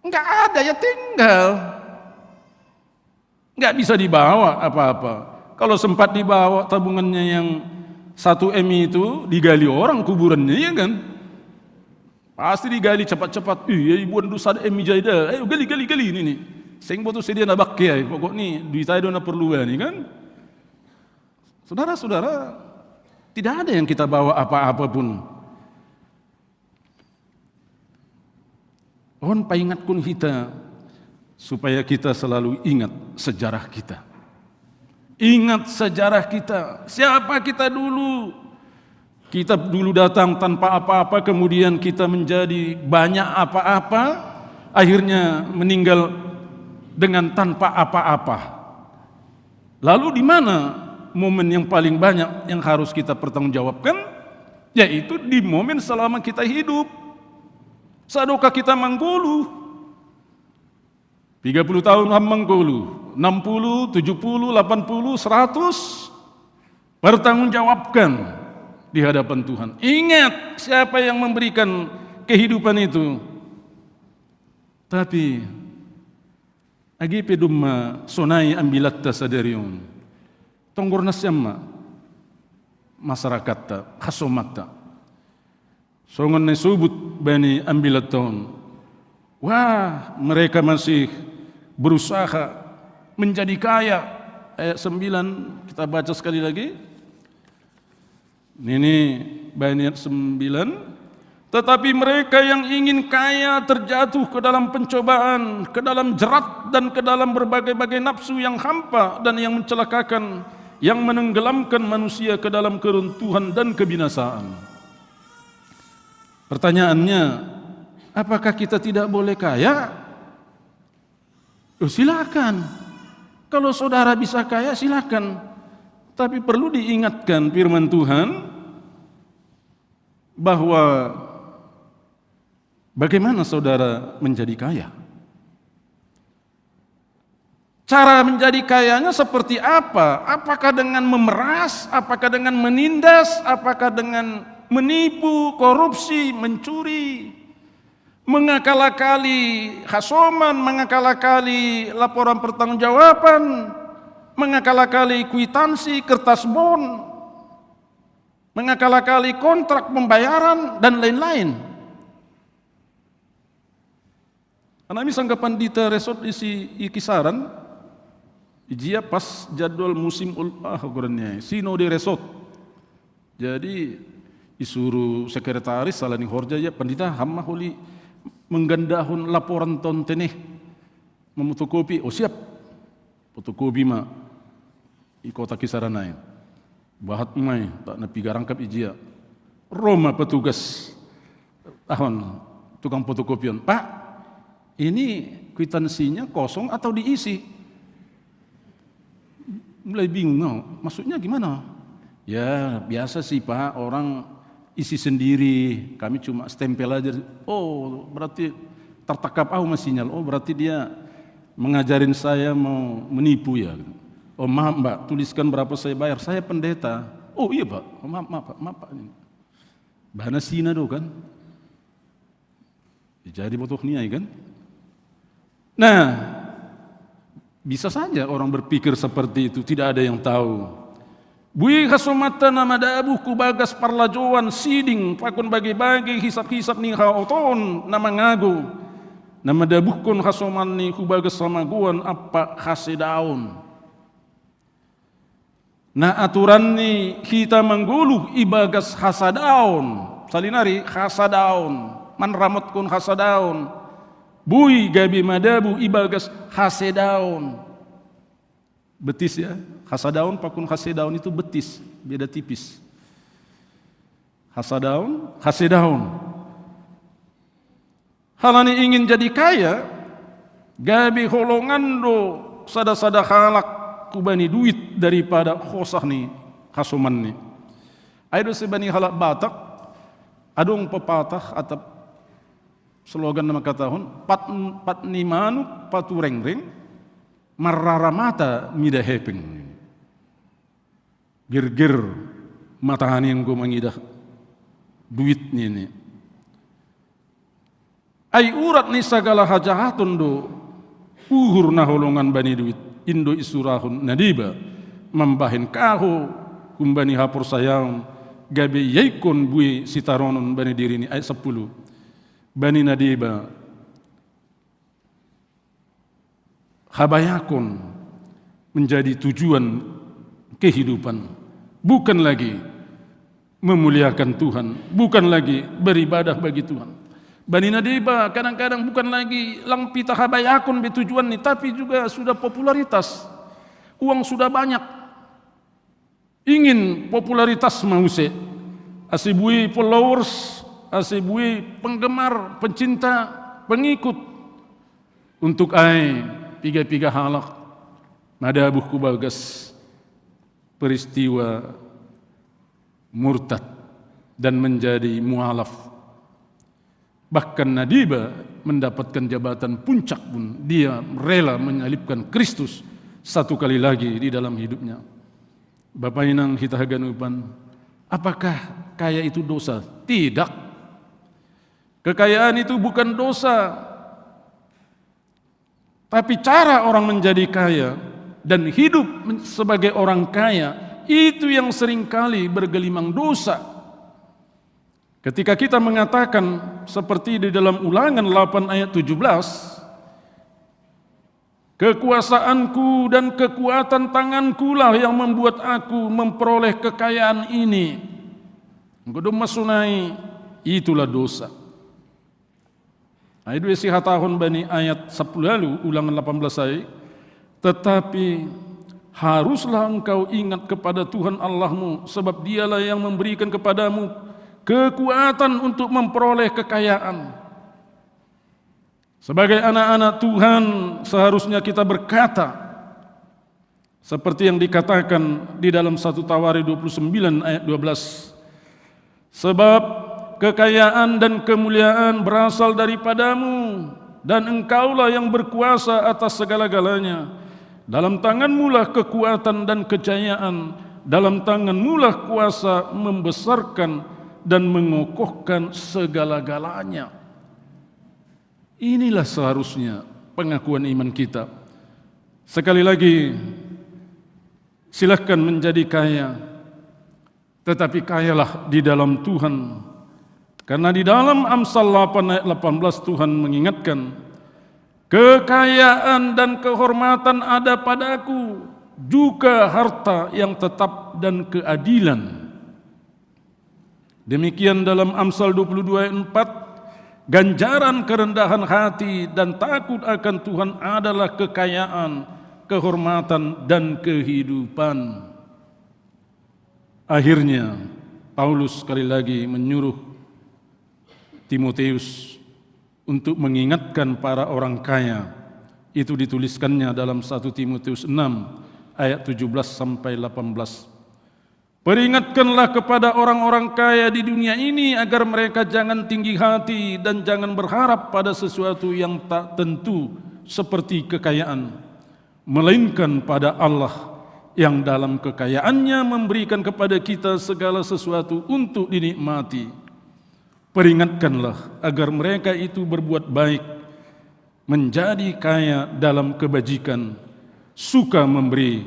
D: Enggak ada, ya tinggal. Enggak bisa dibawa apa-apa. Kalau sempat dibawa tabungannya yang 1 M itu digali orang kuburannya, ya kan? Pasti digali cepat-cepat. Iya ibuan dosa M jaida. Ayo gali ini nih. Sing botu sedia na bakke pokok ni duit ayo na perlu nih kan. Saudara-saudara, tidak ada yang kita bawa apa-apa pun. On paingatkun kita supaya kita selalu ingat sejarah kita. Ingat sejarah kita. Siapa kita dulu? Kita dulu datang tanpa apa-apa, kemudian kita menjadi banyak apa-apa, akhirnya meninggal dengan tanpa apa-apa. Lalu di mana momen yang paling banyak yang harus kita pertanggungjawabkan? Yaitu di momen selama kita hidup. Sadoka kita manggulu. 30 tahun manggulu, 60, 70, 80, 100 pertanggungjawabkan di hadapan Tuhan. Ingat siapa yang memberikan kehidupan itu. Tapi agi pedumma sonai ambilat tasadariun. Tonggorna siamma masyarakat ta khasomata. Songon nesubut bani ambilat tahun. Wah, mereka masih berusaha menjadi kaya. Ayat 9 kita baca sekali lagi. Ini ayat 9. Tetapi mereka yang ingin kaya terjatuh ke dalam pencobaan, ke dalam jerat dan ke dalam berbagai-bagai nafsu yang hampa dan yang mencelakakan, yang menenggelamkan manusia ke dalam keruntuhan dan kebinasaan. Pertanyaannya, apakah kita tidak boleh kaya? Silakan. Kalau saudara bisa kaya, silakan. Tapi perlu diingatkan firman Tuhan bahwa bagaimana saudara menjadi kaya. Cara menjadi kayanya seperti apa? Apakah dengan memeras? Apakah dengan menindas? Apakah dengan menipu, korupsi, mencuri, mengakal-akali khasoman, mengakal-akali laporan pertanggungjawaban, mengakal-akali kwitansi, kertas bon, mengakal-akali kontrak pembayaran dan lain-lain. Anami sangga pandita resort isi kisaran, ijia pas jadwal musim ulpah ukurannya, sino di resort. Jadi disuruh sekretaris salani horja ya pandita hamma holi menggandahun laporan ton teneh memotokopi. Oh siap, fotokopi ma i kota Kisaranai. Bahat mai tak na pigarangkap ijia. Roma petugas ahon tukang fotokopian. Pak, ini kwitansinya kosong atau diisi? Mulai bingung, no. Maksudnya gimana? Ya biasa sih Pak, orang isi sendiri, kami cuma stempel aja. Oh berarti tertangkap sinyal. Oh berarti dia mengajarin saya mau menipu ya. Oh maaf Mbak, tuliskan berapa saya bayar. Saya pendeta. Oh iya Pak, oh, maaf Pak. Bahana sina do kan. Jadi botoh niai kan. Nah, bisa saja orang berpikir seperti itu, tidak ada yang tahu. Bui kasomata nama dabu kubagas parlajoan siding pakun bagi-bagi hisap-hisap ni haoton nama ngago. Nama dabukun kasoman ni kubagas samaguan apa khasidaun. Nah aturan ni kita mengguluh ibagas khasadaun. Salinari khasadaun. Man ramot kun khasadaun. Bui gabi madabu ibagas khasadaun. Betis ya. Khasadaun pakun khasadaun itu betis, beda tipis. Khasadaun, khasadaun. Halani ingin jadi kaya, gabi holongan do sada-sada halak kubani duit daripada khosah ni khasuman ni. Aido sebani halak Batak, adung pepatah atau slogan nama katahun, pat ni manu patu reng-reng, marara mata mida hepeng. Gir-gir matahani yang gue mengidah duit ni. Ai urat ni segala hajahatun do uhur na holongan bani duit indo isurahun nadiba membahin kaho kumbani hapur sayang gabe yaikon bui sitaronon bani diri ni ayat 10 bani nadiba habayakon menjadi tujuan kehidupan, bukan lagi memuliakan Tuhan, bukan lagi beribadah bagi Tuhan. Bani Nadiba kadang-kadang bukan lagi lang pita habayakon betujuan ni, tapi juga sudah popularitas, uang sudah banyak, ingin popularitas mause, asibui followers, asibui penggemar, pencinta, pengikut, untuk piga-piga halak, madabuh kubagas peristiwa murtad dan menjadi mualaf. Bahkan Nadiba mendapatkan jabatan puncak pun dia rela menyalibkan Kristus satu kali lagi di dalam hidupnya. Bapak inang kita haganupan, apakah kaya itu dosa? Tidak. Kekayaan itu bukan dosa. Tapi cara orang menjadi kaya dan hidup sebagai orang kaya, itu yang seringkali bergelimang dosa. Ketika kita mengatakan seperti di dalam Ulangan 8 ayat 17, kekuasaanku dan kekuatan tanganku lah yang membuat aku memperoleh kekayaan ini. Godom masunai, itulah dosa. Ayat 2 sihatahun bani ayat 10 lalu, Ulangan 18 ayat. Tetapi haruslah engkau ingat kepada Tuhan Allahmu, sebab dialah yang memberikan kepadamu kekuatan untuk memperoleh kekayaan. Sebagai anak-anak Tuhan seharusnya kita berkata seperti yang dikatakan di dalam 1 Tawari 29 ayat 12. Sebab kekayaan dan kemuliaan berasal daripadamu, dan engkaulah yang berkuasa atas segala-galanya. Dalam tanganmu lah kekuatan dan kejayaan, dalam tanganmu lah kuasa membesarkan dan mengokohkan segala-galanya. Inilah seharusnya pengakuan iman kita. Sekali lagi, silahkan menjadi kaya, tetapi kayalah di dalam Tuhan. Karena di dalam Amsal 8 ayat 18 Tuhan mengingatkan, kekayaan dan kehormatan ada padaku, juga harta yang tetap dan keadilan. Demikian dalam Amsal 22 ayat 4, ganjaran kerendahan hati dan takut akan Tuhan adalah kekayaan, kehormatan, dan kehidupan. Akhirnya, Paulus sekali lagi menyuruh Timotius untuk mengingatkan para orang kaya. Itu dituliskannya dalam 1 Timotius 6 ayat 17 sampai 18. Peringatkanlah kepada orang-orang kaya di dunia ini agar mereka jangan tinggi hati dan jangan berharap pada sesuatu yang tak tentu seperti kekayaan, melainkan pada Allah yang dalam kekayaannya memberikan kepada kita segala sesuatu untuk dinikmati. Peringatkanlah agar mereka itu berbuat baik, menjadi kaya dalam kebajikan, suka memberi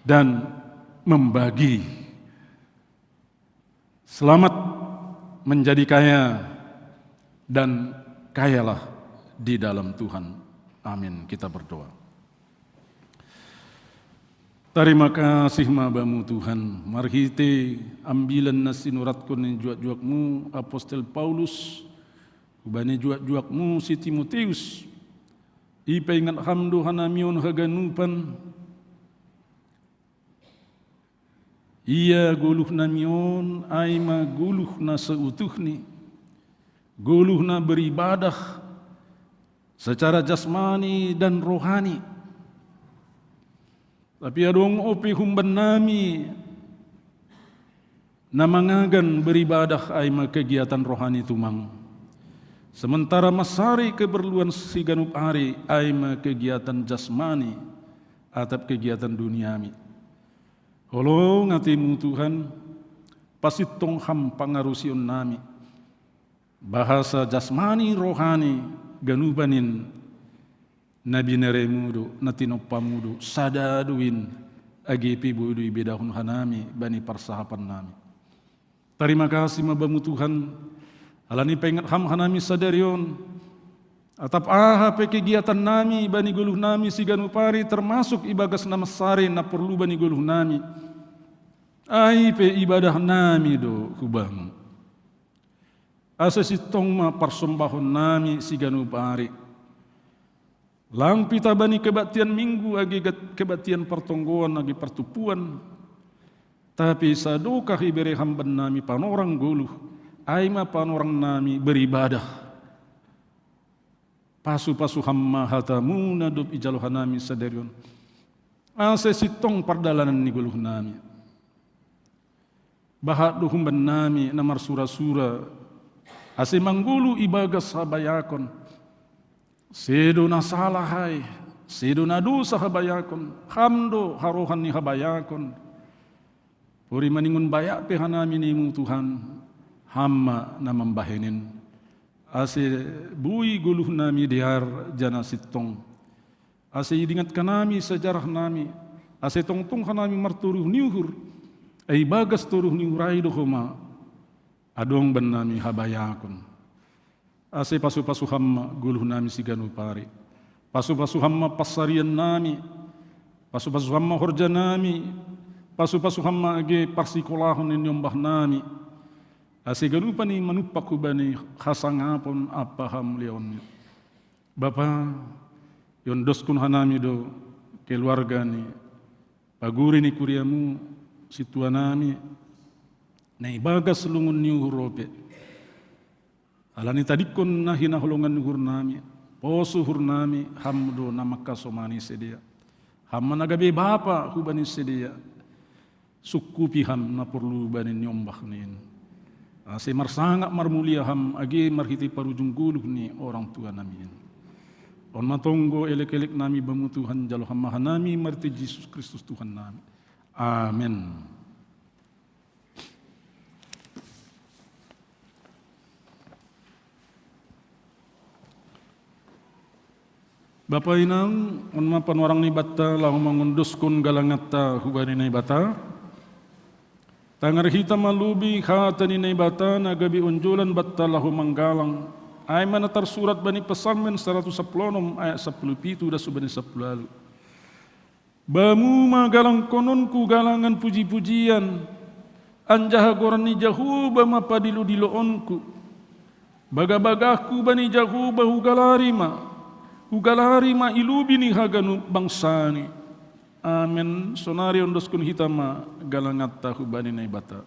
D: dan membagi. Selamat menjadi kaya dan kayalah di dalam Tuhan. Amin. Kita berdoa. Terima kasih mabamu Tuhan. Mari kita ambilan nasi nuratku ni juak-juakmu Apostel Paulus, ubani juak-juakmu si Timotius. Ipa ingat hamdu hanamion haganupan. Ia guluh namion, aima guluh na seutuhni, guluh na beribadah secara jasmani dan rohani. Tapi adong opi humban nami namangagan beribadah aima kegiatan rohani tumang. Sementara masari keperluan si ganup hari aima kegiatan jasmani atau kegiatan duniami. Kalau ngatimu Tuhan, pasti tongham pangarusion nami. Bahasa jasmani rohani ganubanin nabi neremudu natinopamudu sadaduin agipi budu ibedahun hanami bani persahapan nami. Terima kasih mabamu Tuhan. Alani pengat ham hanami sadarion. Atap kegiatan nami bani guluh nami si ganupari termasuk ibagas nama sare na perlu bani guluh nami. Pe ibadah nami do kubang. Asa si tongma persembahon nami si ganupari. Lang pita bani kebaktian minggu agi kebaktian pertonggoan agi pertupuan. Tapi sadokah ibere hamban nami panorang guluh. Aima panorang nami beribadah. Pasu-pasu hamma hatamu nadub ijaluh nami sadarion. Ase sitong pardalanan ni guluh nami. Bahat duhum ben nami namar sura-sura. Ase manggulu ibagas habayakon. Sedo na salahai, sedo na dosa habayakon. Hamdo harohan ni habayakon. Puri maningun bayak pe hanami nimu Tuhan. Hamma na membahenin. Ase bui guluh nami diar jana sitong. Ase idingat kanami sejarah nami. Ase tongtong kanami marturuh niuhur. Ai bagas turuh niurai dohoma. Adong ben nami habayakon. Ase pasu-pasu hamma guluh nami siganupari. Pasu-pasu hamma pasarian nami. Pasu-pasu hamma horja nami. Pasu-pasu hamma age parsikolahon nyombah nami. Ase ganupa ni manupak bani khasangapon apaham leon. Bapa yon doskun hanami do keluarga ni paguri ni kuriamu situanami na ibagas lungun ni hurope. Alani tadikon na hinaholongan ni hurnami poso hurnami hamdo namaka somani sedia. Hamma nagabe bapa hubani sedia. Sukupi ham na perlu bani nyombah nin. Ase marsangak marmulia ham agi marhiti parujung guluh ni orang tua nami. On matonggo elek-elek nami bamu Tuhan jalo hamma nami marti Yesus Kristus Tuhan nami. Amin. Bapa inang on mapan orang ni batta lahu mangunduskun galangata hubani ni bata. Tangar hitam malubi khatani nay bata nagabi unjulan batta lahu manggalang. Ay mana tersurat bani Psalmen 110 ayat 17 dah subani 10 lalu. Bamu magalang kononku galangan puji-pujian. anjaha gorani jahuba mapadilu diloonku, bagabagaku bani jahuba hugalarima ilubini haganu bangsani. Amen. Sonari ondoskun hitama galangatta hubani naibata.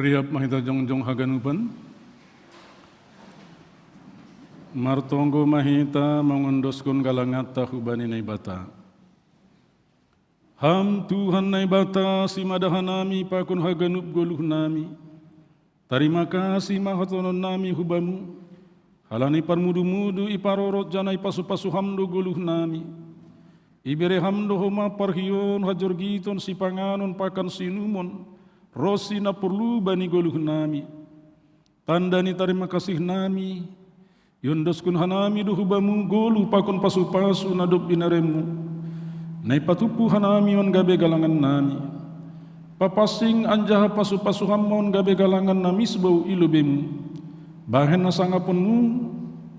D: Priap mahita jongjong haganupan. Martonggo mahita mengondoskun galangat tahubani naibata. Ham Tuhan naibata si madahanami pakun haganup goluh nami. Terima kasih mahatonon nami hubamu. Halani parmudu-mudu iparorot janai pasu-pasu hamdo goluh nami. Ibere hamdo homa parhion hajorgiton si panganon pakan sinumon. Rosi na perlu bani goluh nami. Tandani terima kasih nami. Yondoskun hanami duhubamu golu pakon pasu-pasu nadop binaremu. Nai patupu hanami on gabe galangan nami. Papasing anjaha pasu-pasu hamon gabe galangan nami sebau ilubemu. Bahen nasangapunmu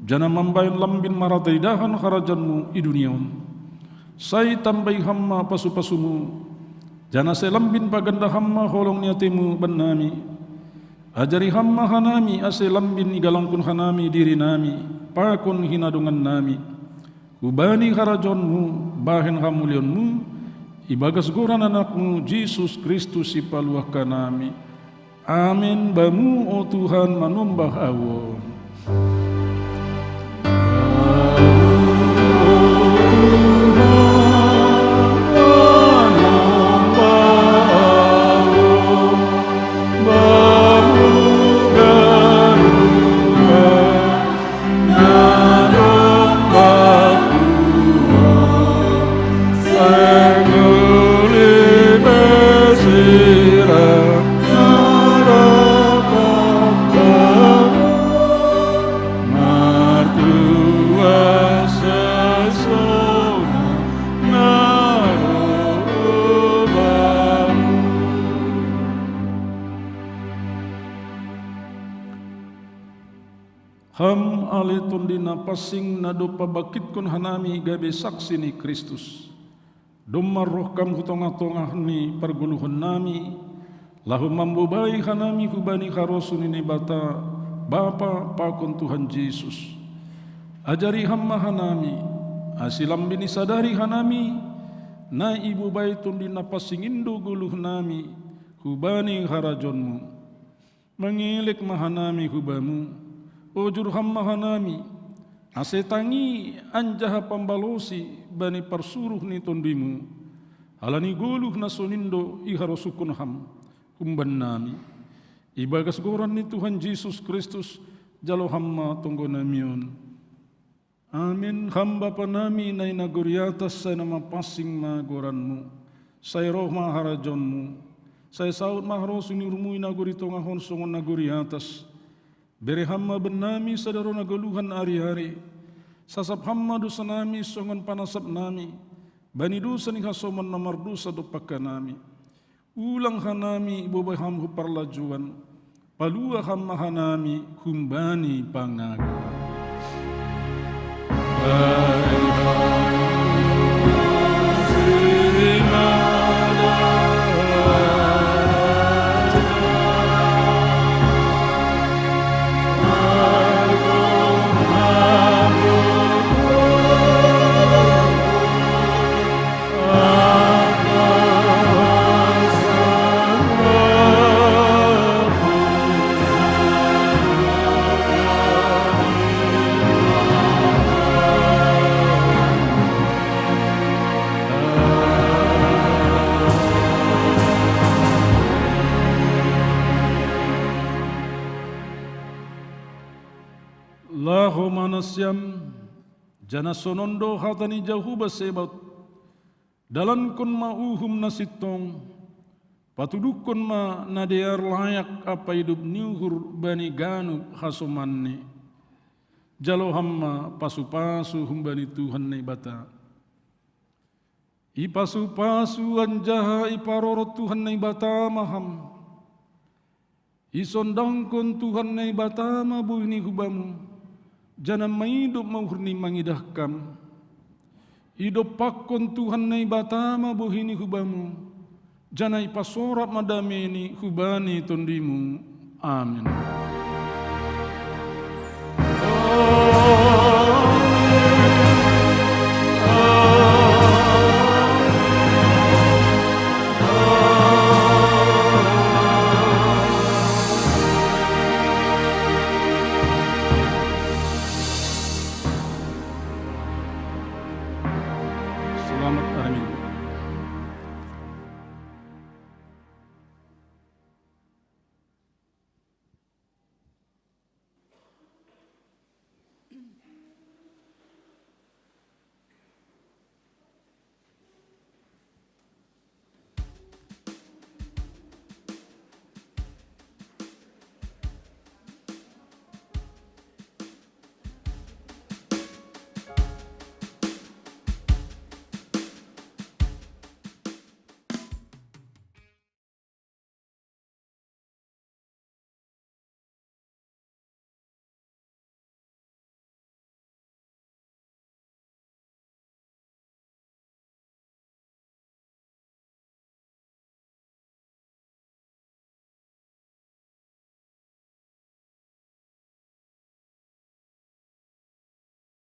D: jana mambayan lambin marataidahan harajanmu i duniaon. Sai tambai hamma pasu-pasumu. Jana selambin paganda hamma holong niatimu benami. Ajari hamma hanami ase lambin igalangkun hanami diri nami. Pakon hinadungan nami. Ubani harajonmu bahen hamulionmu. Ibagas goran anakmu Yesus Kristus ipaluah kanami. Amin bamu o Tuhan manumbah awon. Ham aletun dina pasing nado pabakit kon hanami gabe saksi ni Kristus. Domar roh kam hutonga-tonga ni perguluhun nami. Lahu mambubai hanami hubani karosun ini bata Bapa pakon Tuhan Yesus. Ajari hamma hanami asilam bini sadari hanami. Na ibu baitun dina pasing indo guluh nami hubani harajonmu. Mengilik mahanami hubamu. Ojur hamma hanami asetangi anjaha pambalosi bani parsuruh ni tondimu. Halani goluh nasonindo iharosukun ham kumban nami. Ibagas goran ni Tuhan Yesus Kristus jalo hamma tonggo namion. Amin. Hamba panami na inaguriatas sa nama pasing magoranmu. Say roh maharajonmu. Say saud maharosun irmu inagurito ngahon songon naguriatas. Bere hamma benami sadaro nagaluhan ari-ari. Sasap hamma dosa nami songon panasap nami. Bani dosa ni hasoman namar dosa dopaka nami. Ulang hanami bobay hamhu parlajuan. Palua hamma hanami humbani pangagu. Laho manasyam jana sonondo hatani jahuba sebat dalan kun ma uhum nasitong patudukun ma nadear layak apa hidup niuhur bani ganu hasomanni jalo hamma pasu-pasu humbani Tuhan naibata ipasu-pasu anjaha iparorot Tuhan naibata maham isondangkon Tuhan naibata mabuini hubamu jana maidup mauhurni mangidahkam. Hidup pakon Tuhan nai batama buhini hubamu. Jana ipasorat madameni hubani tondimu. Amin.